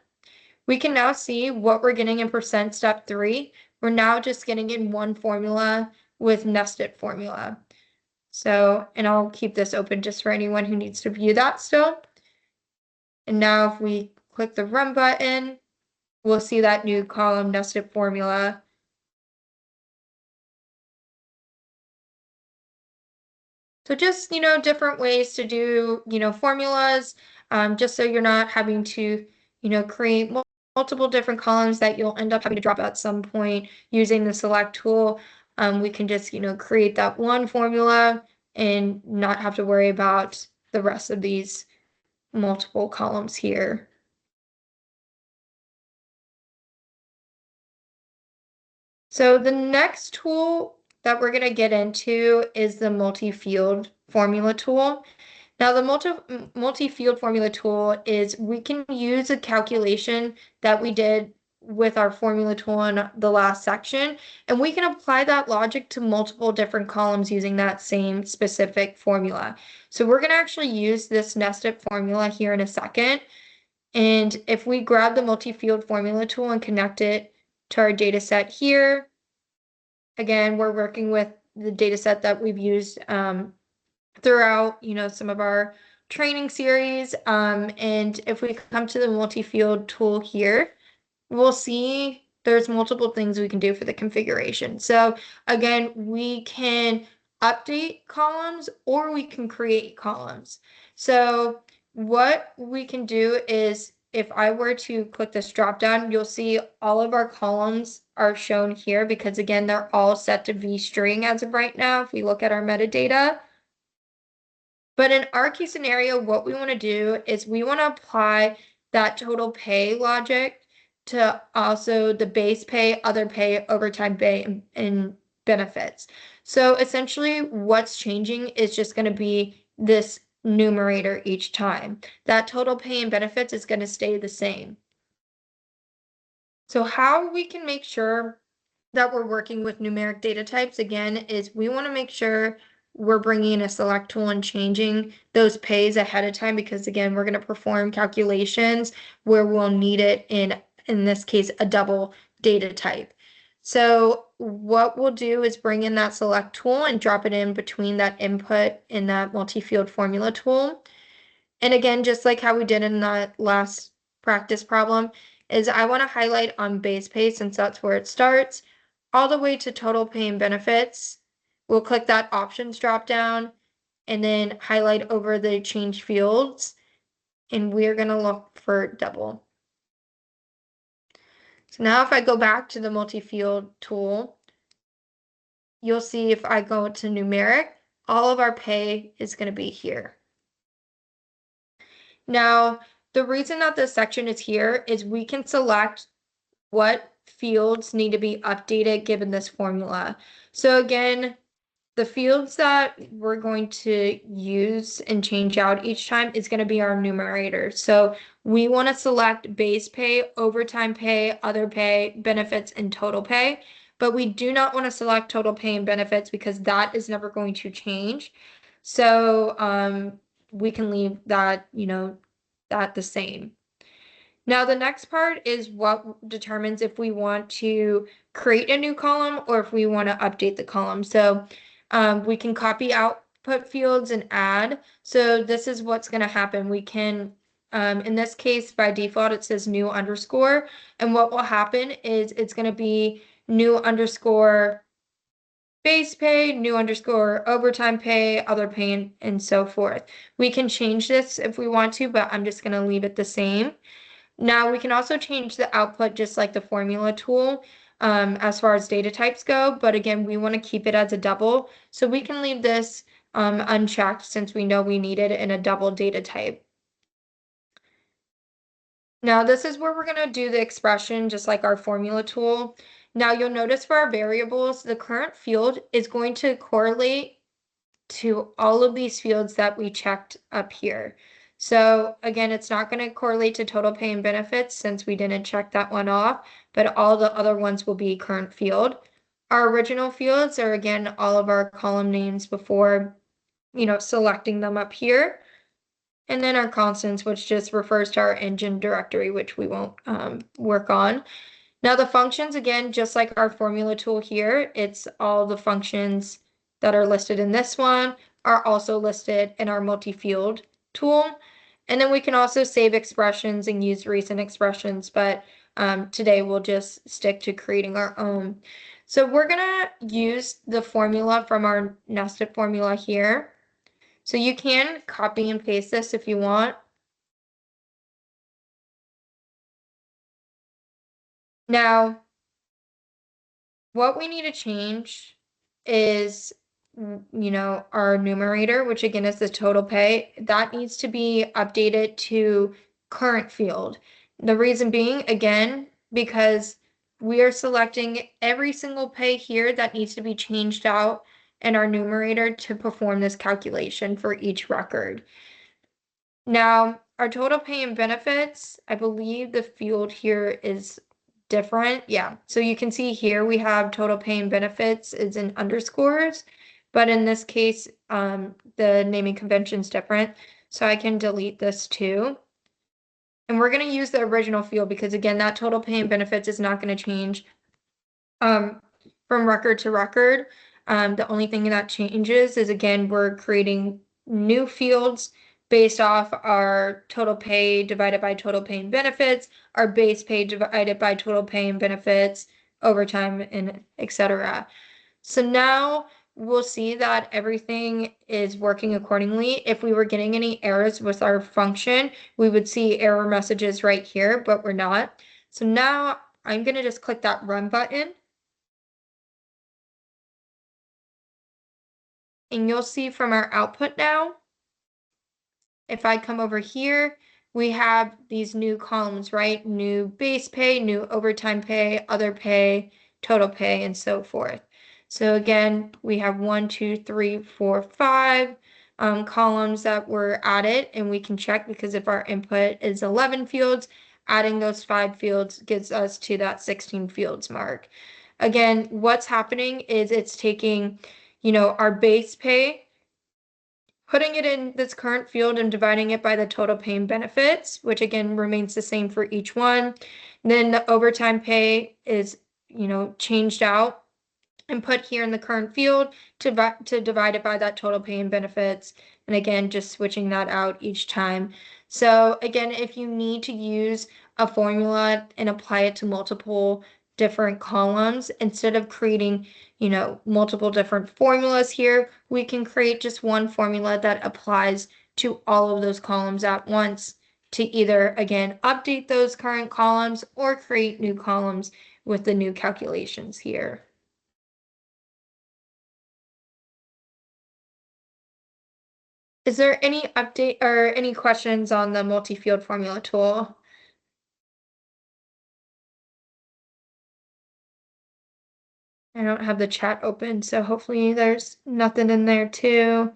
we can now see what we're getting in percent step 3. We're now just getting in one formula with nested formula. So, and I'll keep this open just for anyone who needs to view that still. And now if we click the run button, we'll see that new column nested formula. So just, different ways to do, formulas, just so you're not having to, create multiple different columns that you'll end up having to drop at some point using the select tool. We can just, create that one formula and not have to worry about the rest of these multiple columns here. So the next tool that we're going to get into is the multi-field formula tool. Now the multi-field formula tool is we can use a calculation that we did with our formula tool in the last section, and we can apply that logic to multiple different columns using that same specific formula. So we're going to actually use this nested formula here in a second. And if we grab the multi-field formula tool and connect it to our data set here, again, we're working with the data set that we've used throughout, some of our training series. And if we come to the multi-field tool here, we'll see there's multiple things we can do for the configuration. So again, we can update columns or we can create columns. So what we can do is if I were to click this drop down, you'll see all of our columns are shown here because again, they're all set to vString as of right now. If we look at our metadata. But in our key scenario, what we want to do is we want to apply that total pay logic to also the base pay, other pay, overtime pay, and benefits. So essentially what's changing is just going to be this numerator each time. That total pay and benefits is going to stay the same. So how we can make sure that we're working with numeric data types again is we want to make sure we're bringing in a select tool and changing those pays ahead of time because again, we're going to perform calculations where we'll need it in this case, a double data type. So what we'll do is bring in that select tool and drop it in between that input in that multi-field formula tool. And again, just like how we did in that last practice problem, is I want to highlight on base pay since that's where it starts, all the way to total pay and benefits. We'll click that options drop down and then highlight over the change fields. And we're going to look for double. So now if I go back to the multi-field tool, you'll see if I go to numeric, all of our pay is going to be here. Now, the reason that this section is here is we can select what fields need to be updated given this formula. So again, the fields that we're going to use and change out each time is going to be our numerator. So we want to select base pay, overtime pay, other pay, benefits, and total pay. But we do not want to select total pay and benefits because that is never going to change. So we can leave that, that the same. Now, the next part is what determines if we want to create a new column or if we want to update the column. So we can copy output fields and add. So this is what's going to happen. We can, in this case, by default, it says new underscore. And what will happen is it's going to be new underscore base pay, new underscore overtime pay, other pay, and so forth. We can change this if we want to, but I'm just going to leave it the same. Now we can also change the output just like the formula tool as far as data types go, but again, we want to keep it as a double. So we can leave this unchecked since we know we need it in a double data type. Now this is where we're going to do the expression just like our formula tool. Now you'll notice for our variables, the current field is going to correlate to all of these fields that we checked up here. So again, it's not going to correlate to total pay and benefits since we didn't check that one off, but all the other ones will be current field. Our original fields are again, all of our column names before, selecting them up here. And then our constants, which just refers to our engine directory, which we won't work on. Now the functions, again, just like our formula tool here, it's all the functions that are listed in this one are also listed in our multi-field tool. And then we can also save expressions and use recent expressions, but today we'll just stick to creating our own. So we're gonna use the formula from our nested formula here. So you can copy and paste this if you want. Now, what we need to change is, our numerator, which again is the total pay. That needs to be updated to current field. The reason being, again, because we are selecting every single pay here that needs to be changed out in our numerator to perform this calculation for each record. Now, our total pay and benefits, I believe the field here is different. Yeah. So you can see here we have total pay and benefits is in underscores, but in this case, the naming convention is different. So I can delete this too. And we're going to use the original field because again, that total pay and benefits is not going to change from record to record. The only thing that changes is again, we're creating new fields based off our total pay divided by total pay and benefits, our base pay divided by total pay and benefits, overtime, and etc. So now we'll see that everything is working accordingly. If we were getting any errors with our function, we would see error messages right here, but we're not. So now I'm going to just click that run button. And you'll see from our output now, if I come over here, we have these new columns, right? New base pay, new overtime pay, other pay, total pay, and so forth. So again, we have 1, 2, 3, 4, 5 columns that were added, and we can check because if our input is 11 fields, adding those 5 fields gets us to that 16 fields mark. Again, what's happening is it's taking, our base pay, putting it in this current field and dividing it by the total pay and benefits, which again remains the same for each one. Then the overtime pay is, changed out and put here in the current field to divide it by that total pay and benefits. And again, just switching that out each time. So again, if you need to use a formula and apply it to multiple different columns, instead of creating, multiple different formulas here, we can create just one formula that applies to all of those columns at once to either, again, update those current columns or create new columns with the new calculations here. Is there any update or any questions on the multi-field formula tool? I don't have the chat open, so hopefully there's nothing in there too.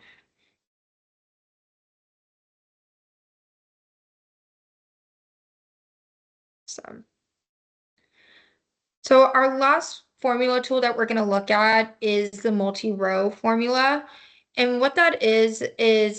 So our last formula tool that we're going to look at is the multi-row formula. And what that is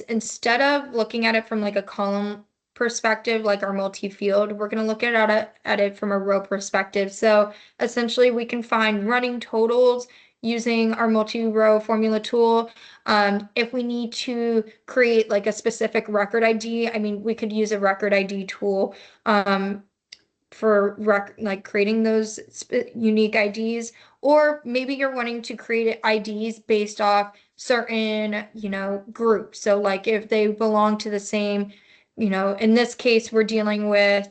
instead of looking at it from like a column perspective, like our multi-field, we're going to look at it from a row perspective. So essentially we can find running totals using our multi-row formula tool. If we need to create like a specific record ID, I mean, we could use a record ID tool. For like creating those unique IDs, or maybe you're wanting to create IDs based off certain, groups. So like if they belong to the same, in this case, we're dealing with,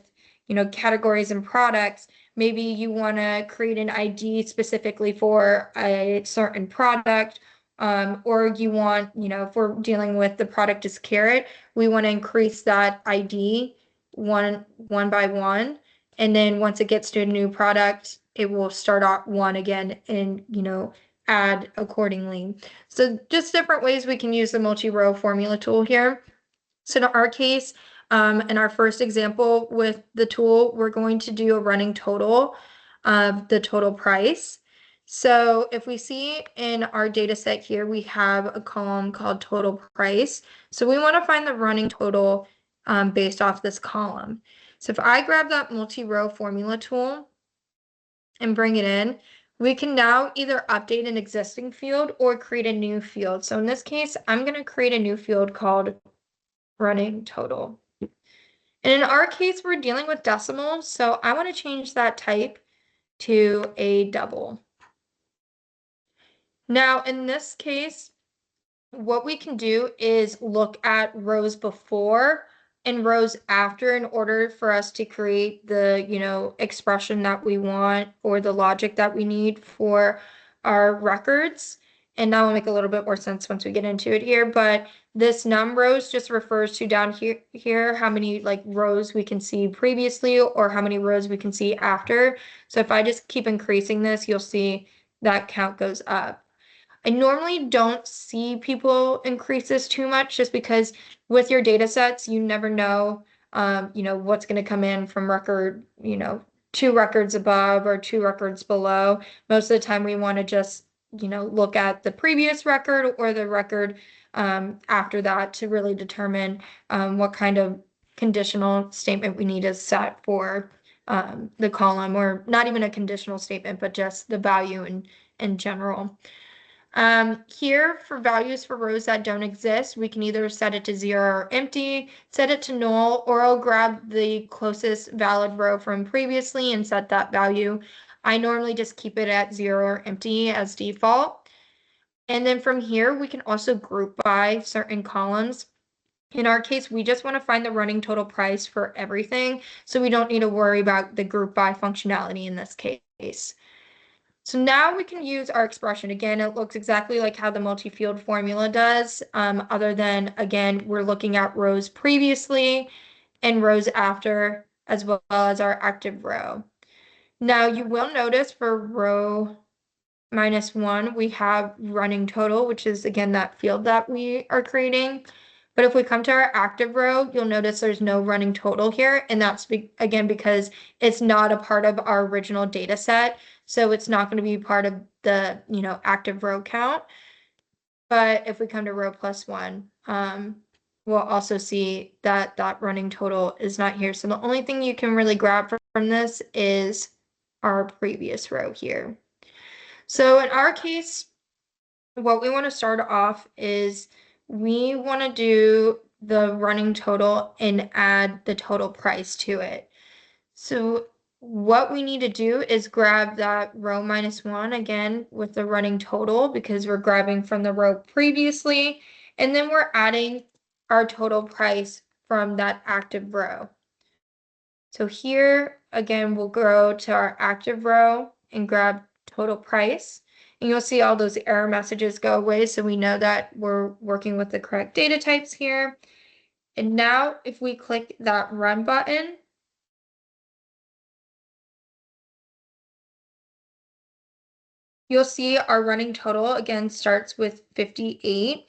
categories and products. Maybe you want to create an ID specifically for a certain product. Or you want, if we're dealing with the product is carrot, we want to increase that ID one by one. And then once it gets to a new product, it will start off one again and, add accordingly. So just different ways we can use the multi-row formula tool here. So in our case, in our first example with the tool, we're going to do a running total of the total price. So if we see in our data set here, we have a column called total price. So we want to find the running total based off this column. So if I grab that multi-row formula tool and bring it in, we can now either update an existing field or create a new field. So in this case, I'm going to create a new field called running total. And in our case, we're dealing with decimals, so I want to change that type to a double. Now, in this case, what we can do is look at rows before and rows after in order for us to create the, expression that we want or the logic that we need for our records. And that will make a little bit more sense once we get into it here. But this num rows just refers to down here how many like rows we can see previously or how many rows we can see after. So if I just keep increasing this, you'll see that count goes up. I normally don't see people increase this too much just because with your data sets, you never know, what's going to come in from record, 2 records above or 2 records below. Most of the time we want to just, look at the previous record or the record after that to really determine what kind of conditional statement we need to set for the column, or not even a conditional statement, but just the value in general. Here, for values for rows that don't exist, we can either set it to 0 or empty, set it to null, or I'll grab the closest valid row from previously and set that value. I normally just keep it at 0 or empty as default. And then from here, we can also group by certain columns. In our case, we just want to find the running total price for everything, so we don't need to worry about the group by functionality in this case. So now we can use our expression. Again, it looks exactly like how the multi-field formula does, other than, again, we're looking at rows previously and rows after, as well as our active row. Now you will notice for row -1, we have running total, which is, again, that field that we are creating. But if we come to our active row, you'll notice there's no running total here, and that's again because it's not a part of our original data set, so it's not going to be part of the active row count. But if we come to row +1, we'll also see that that running total is not here. So the only thing you can really grab from this is our previous row here. So in our case, what we want to start off is we want to do the running total and add the total price to it. So what we need to do is grab that row -1 again with the running total, because we're grabbing from the row previously, and then we're adding our total price from that active row. So here again, we'll go to our active row and grab total price. And you'll see all those error messages go away, so we know that we're working with the correct data types here. And now if we click that run button, you'll see our running total again starts with 58.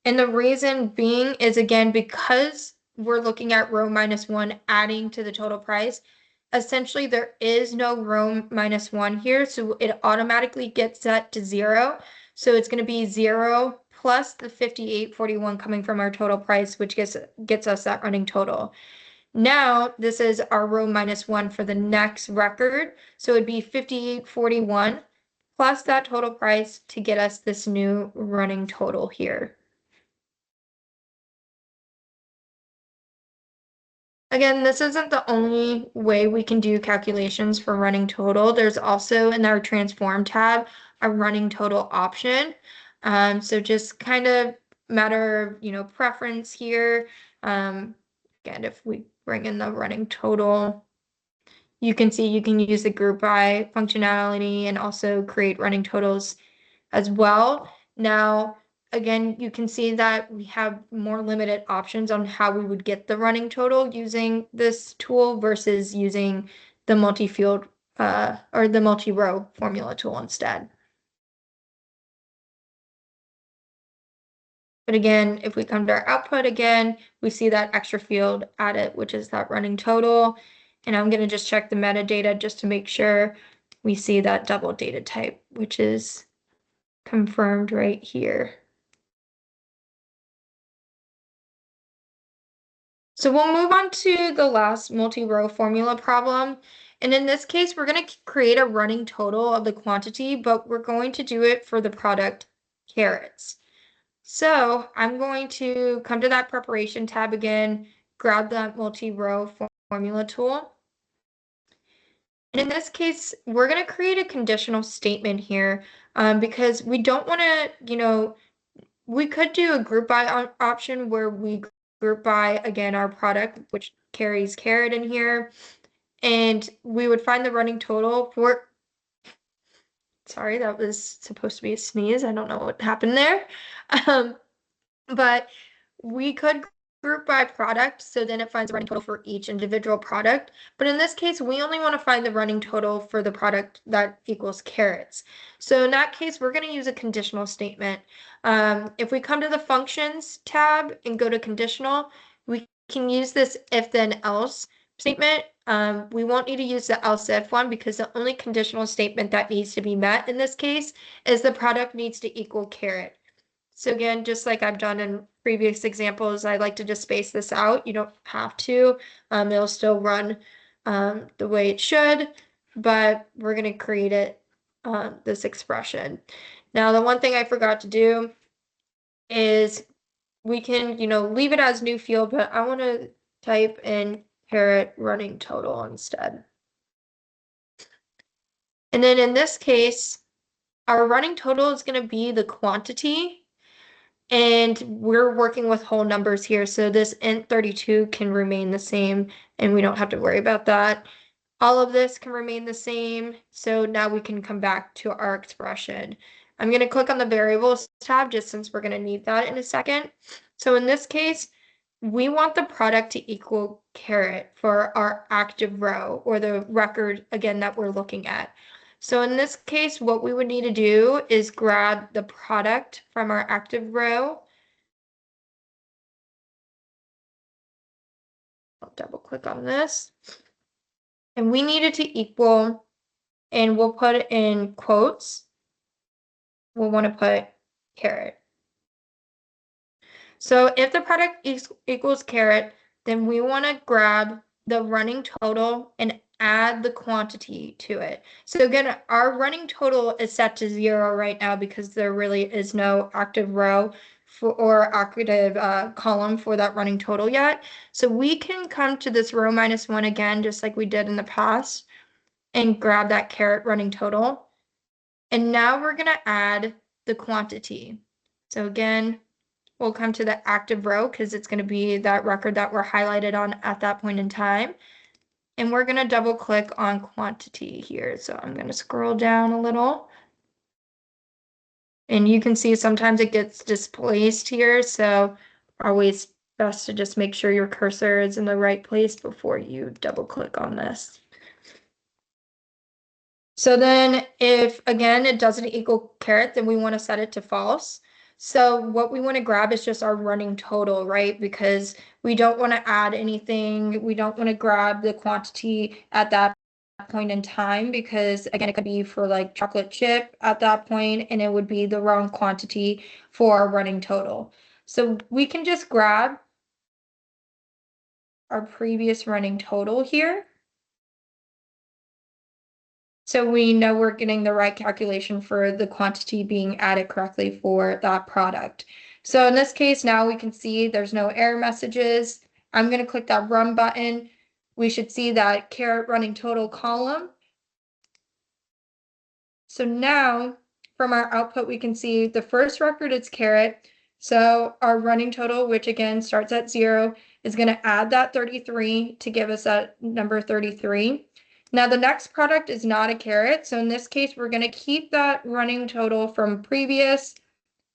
And the reason being is, again, because we're looking at row -1 adding to the total price, essentially there is no row -1 here, so it automatically gets set to 0. So it's going to be 0 plus the 58.41 coming from our total price, which gets us that running total. Now this is our row -1 for the next record, so it'd be 58.41 plus that total price to get us this new running total here. Again, this isn't the only way we can do calculations for running total. There's also in our transform tab a running total option. So just kind of matter of, preference here. Again, if we bring in the running total, you can see you can use the group by functionality and also create running totals as well. Now, again, you can see that we have more limited options on how we would get the running total using this tool versus using the multi-field or the multi-row formula tool instead. But again, if we come to our output again, we see that extra field added, which is that running total. And I'm going to just check the metadata just to make sure we see that double data type, which is confirmed right here. So we'll move on to the last multi-row formula problem. And in this case, we're going to create a running total of the quantity, but we're going to do it for the product carrots. So I'm going to come to that preparation tab again, grab that multi-row formula tool. And in this case, we're going to create a conditional statement here because we don't want to, we could do a group by option where we group by, again, our product, which carries carrot in here. And we would find the running total for, sorry, that was supposed to be a sneeze. I don't know what happened there. But we could group by product, so then it finds the running total for each individual product. But in this case, we only want to find the running total for the product that equals carrots. So in that case, we're going to use a conditional statement. If we come to the functions tab and go to conditional, we can use this if then else, statement. We won't need to use the else if one because the only conditional statement that needs to be met in this case is the product needs to equal caret. So again, just like I've done in previous examples, I like to just space this out. You don't have to. It'll still run the way it should, but we're going to create it, this expression. Now, the one thing I forgot to do is we can, leave it as new field, but I want to type in caret running total instead. And then in this case, our running total is going to be the quantity. And we're working with whole numbers here, so this int 32 can remain the same, and we don't have to worry about that. All of this can remain the same, so now we can come back to our expression. I'm going to click on the variables tab just since we're going to need that in a second. So in this case, we want the product to equal caret for our active row, or the record, again, that we're looking at. So in this case, what we would need to do is grab the product from our active row. I'll double click on this. And we need it to equal, and we'll put it in quotes. We'll want to put caret. So if the product equals caret, then we want to grab the running total and add the quantity to it. So again, our running total is set to 0 right now because there really is no active row or active column for that running total yet. So we can come to this row -1 again, just like we did in the past, and grab that caret running total. And now we're going to add the quantity. So again, we'll come to the active row because it's going to be that record that we're highlighted on at that point in time. And we're going to double click on quantity here. So I'm going to scroll down a little. And you can see sometimes it gets displaced here. So always best to just make sure your cursor is in the right place before you double click on this. So then if, again, it doesn't equal caret, then we want to set it to false. So what we want to grab is just our running total, right? Because we don't want to add anything. We don't want to grab the quantity at that point in time because, again, it could be for like chocolate chip at that point, and it would be the wrong quantity for our running total. So we can just grab our previous running total here. So we know we're getting the right calculation for the quantity being added correctly for that product. So in this case, now we can see there's no error messages. I'm going to click that run button. We should see that caret running total column. So now from our output, we can see the first record is caret. So our running total, which again starts at 0, is going to add that 33 to give us that number 33. Now the next product is not a caret. So in this case, we're going to keep that running total from previous,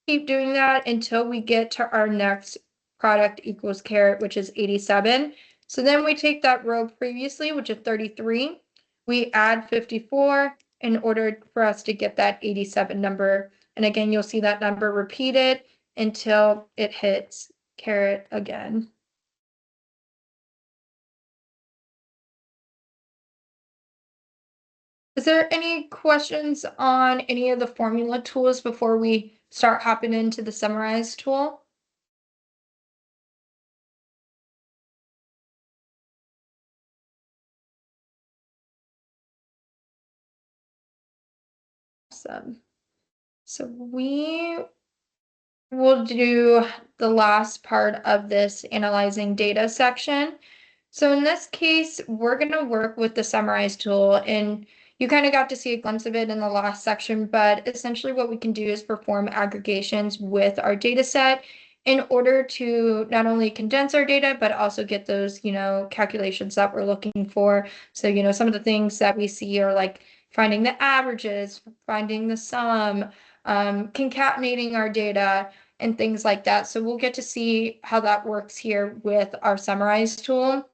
keep doing that until we get to our next product equals caret, which is 87. So then we take that row previously, which is 33, we add 54 in order for us to get that 87 number. And again, you'll see that number repeated until it hits caret again. Is there any questions on any of the formula tools before we start hopping into the summarize tool? Awesome. So we will do the last part of this analyzing data section. So in this case, we're going to work with the summarize tool, and you kind of got to see a glimpse of it in the last section, but essentially what we can do is perform aggregations with our data set in order to not only condense our data, but also get those, calculations that we're looking for. So, some of the things that we see are like finding the averages, finding the sum, concatenating our data, and things like that. So we'll get to see how that works here with our summarize tool.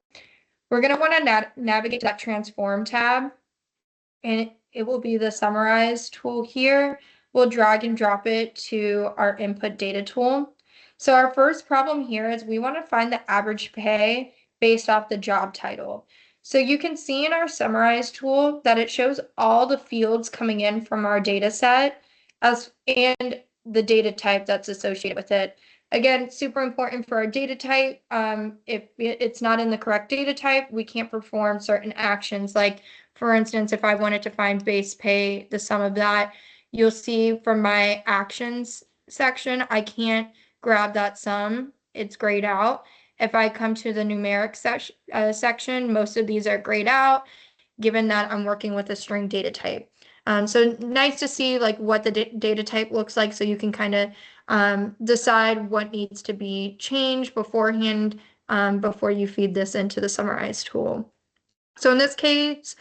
We're going to want to navigate to that transform tab, and it will be the summarize tool here. We'll drag and drop it to our input data tool. So our first problem here is we want to find the average pay based off the job title. So you can see in our summarize tool that it shows all the fields coming in from our data set and the data type that's associated with it. Again, super important for our data type. If it's not in the correct data type, we can't perform certain actions. Like, for instance, if I wanted to find base pay, the sum of that, you'll see from my actions section, I can't grab that sum. It's grayed out. If I come to the numeric section, most of these are grayed out, given that I'm working with a string data type. So nice to see like what the data type looks like, so you can kind of decide what needs to be changed beforehand before you feed this into the summarize tool. So in this case,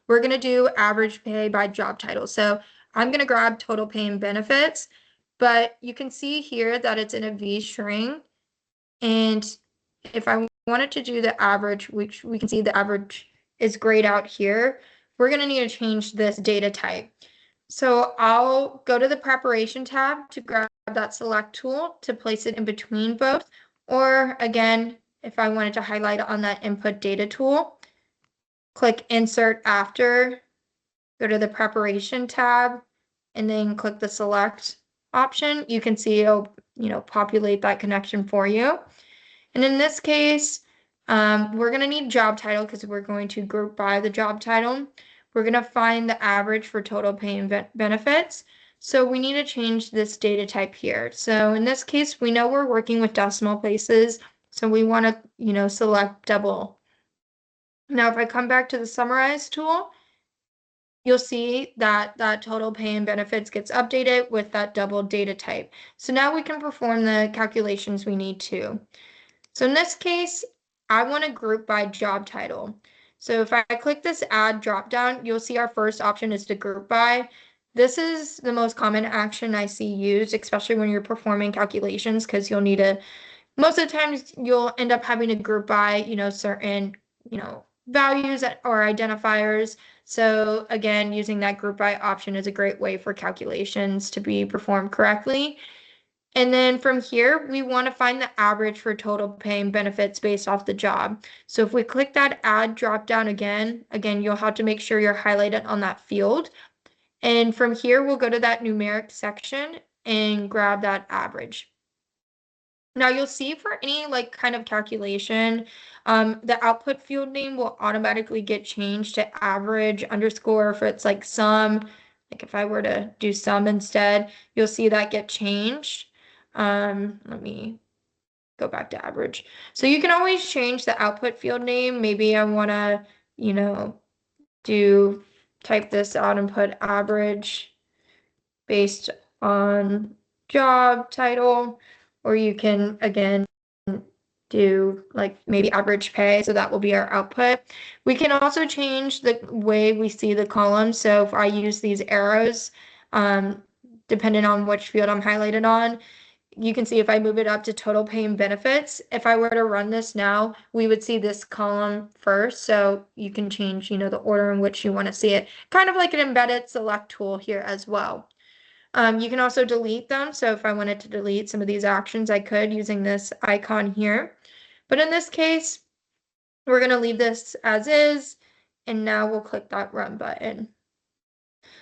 we're going to do average pay by job title. So I'm going to grab total pay and benefits, but you can see here that it's in a V string. And if I wanted to do the average, which we can see the average is grayed out here, we're going to need to change this data type. So I'll go to the preparation tab to grab that select tool to place it in between both. Or again, if I wanted to highlight on that input data tool, click insert after, go to the preparation tab, and then click the select option. You can see it'll, populate that connection for you. And in this case, we're going to need job title because we're going to group by the job title. We're going to find the average for total pay and benefits. So we need to change this data type here. So in this case, we know we're working with decimal places. So we want to, select double. Now, if I come back to the summarize tool, you'll see that that total pay and benefits gets updated with that double data type. So now we can perform the calculations we need to. So in this case, I want to group by job title. So if I click this add dropdown, you'll see our first option is to group by. This is the most common action I see used, especially when you're performing calculations, because you'll need to, most of the times you'll end up having to group by, certain, values or identifiers. So again, using that group by option is a great way for calculations to be performed correctly. And then from here, we want to find the average for total pay and benefits based off the job. So if we click that add drop down again, you'll have to make sure you're highlighted on that field. And from here, we'll go to that numeric section and grab that average. Now you'll see for any kind of calculation, the output field name will automatically get changed to average underscore. If it's like sum, like if I were to do sum instead, you'll see that get changed. Let me go back to average. So you can always change the output field name. Maybe I want to, type this out and put average based on job title, or you can again do like maybe average pay, so that will be our output. We can also change the way we see the columns. So if I use these arrows, depending on which field I'm highlighted on, you can see if I move it up to total pay and benefits, if I were to run this now, we would see this column first. So you can change, the order in which you want to see it, kind of like an embedded select tool here as well. You can also delete them. So if I wanted to delete some of these actions, I could using this icon here. But in this case, we're going to leave this as is. And now we'll click that run button.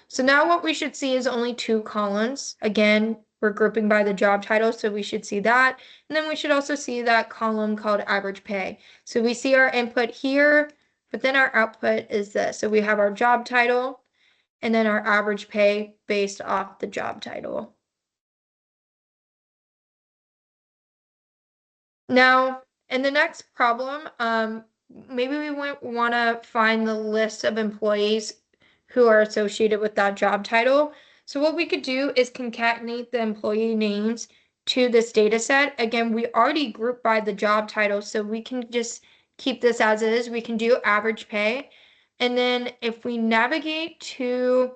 So now what we should see is only two columns. Again, we're grouping by the job title, so we should see that. And then we should also see that column called average pay. So we see our input here, but then our output is this. So we have our job title, and then our average pay based off the job title. Now, in the next problem, maybe we want to find the list of employees who are associated with that job title. So what we could do is concatenate the employee names to this data set. Again, we already grouped by the job title, so we can just keep this as is. We can do average pay. And then if we navigate to,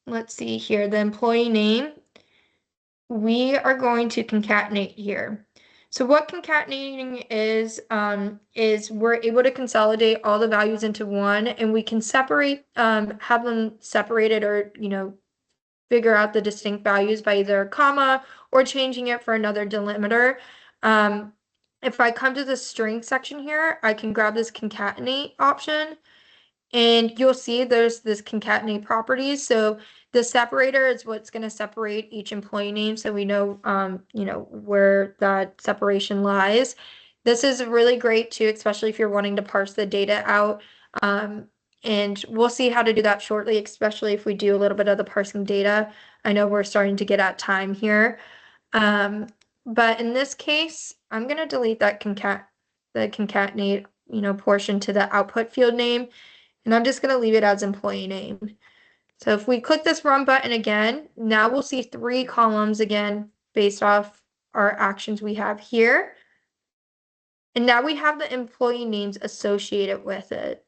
let's see here, the employee name, we are going to concatenate here. So what concatenating is we're able to consolidate all the values into one, and we can separate, have them separated, or, figure out the distinct values by either a comma or changing it for another delimiter. if I come to the string section here, I can grab this concatenate option, and you'll see there's this concatenate properties. So the separator is what's going to separate each employee name, so we know, where that separation lies. This is really great too, especially if you're wanting to parse the data out. Um, and we'll see how to do that shortly, especially if we do a little bit of the parsing data. I know we're starting to get at time here. But in this case, I'm going to delete that concatenate, portion to the output field name, and I'm just going to leave it as employee name. So if we click this run button again, now we'll see 3 columns again based off our actions we have here. And now we have the employee names associated with it.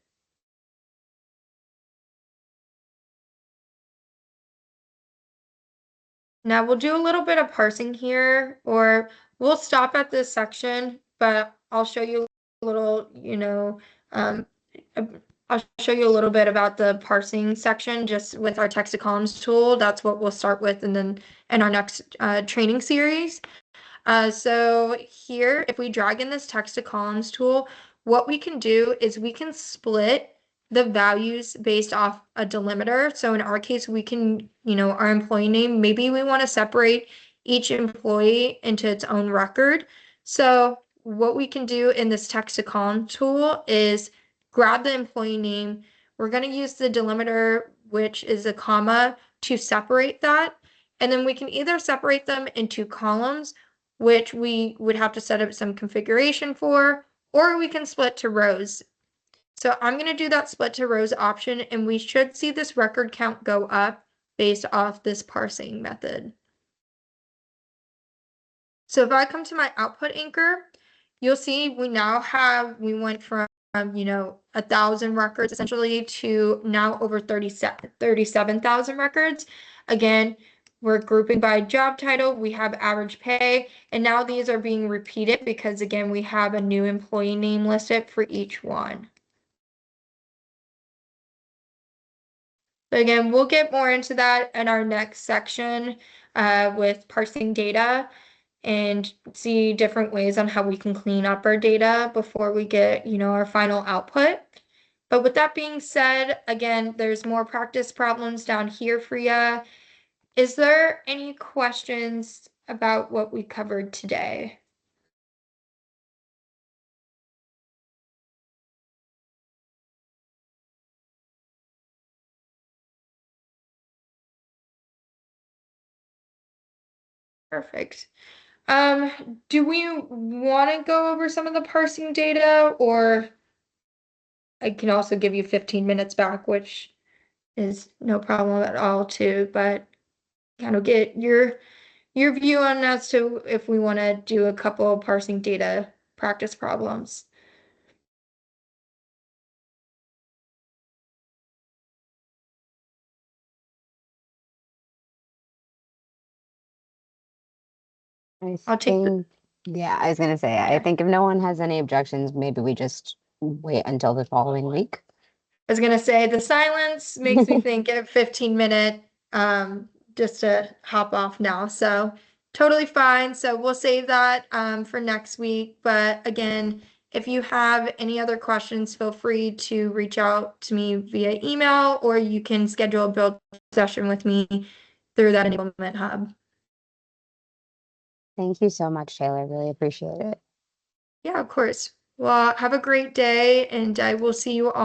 Now we'll do a little bit of parsing here, or we'll stop at this section, but I'll show you a little, um, I'll show you a little bit about the parsing section just with our text to columns tool. That's what we'll start with, and then in our next training series. So here, if we drag in this text to columns tool, what we can do is we can split the values based off a delimiter. So in our case, we can, our employee name, maybe we want to separate each employee into its own record. So what we can do in this text to column tool is grab the employee name. We're going to use the delimiter, which is a comma, to separate that. And then we can either separate them into columns, which we would have to set up some configuration for, or we can split to rows. So I'm going to do that split to rows option, and we should see this record count go up based off this parsing method. So if I come to my output anchor, you'll see we went from, 1,000 records essentially to now over 37,000 records. Again, we're grouping by job title, we have average pay, and now these are being repeated because, again, we have a new employee name listed for each one. But again, we'll get more into that in our next section with parsing data and see different ways on how we can clean up our data before we get, our final output. But with that being said, again, there's more practice problems down here for you. Is there any questions about what we covered today? Perfect. Do we want to go over some of the parsing data, or I can also give you 15 minutes back, which is no problem at all too, but kind of get your view on as to if we want to do a couple parsing data practice problems. I'll take the Yeah, I was gonna say, I think if no one has any objections, maybe we just wait until the following week. I was gonna say the silence makes me think a 15-minute just to hop off now. So totally fine. So we'll save that for next week. But again, if you have any other questions, feel free to reach out to me via email, or you can schedule a build session with me through that enablement hub. Thank you so much, Taylor. Really appreciate it. Yeah, of course. Well, have a great day, and I will see you all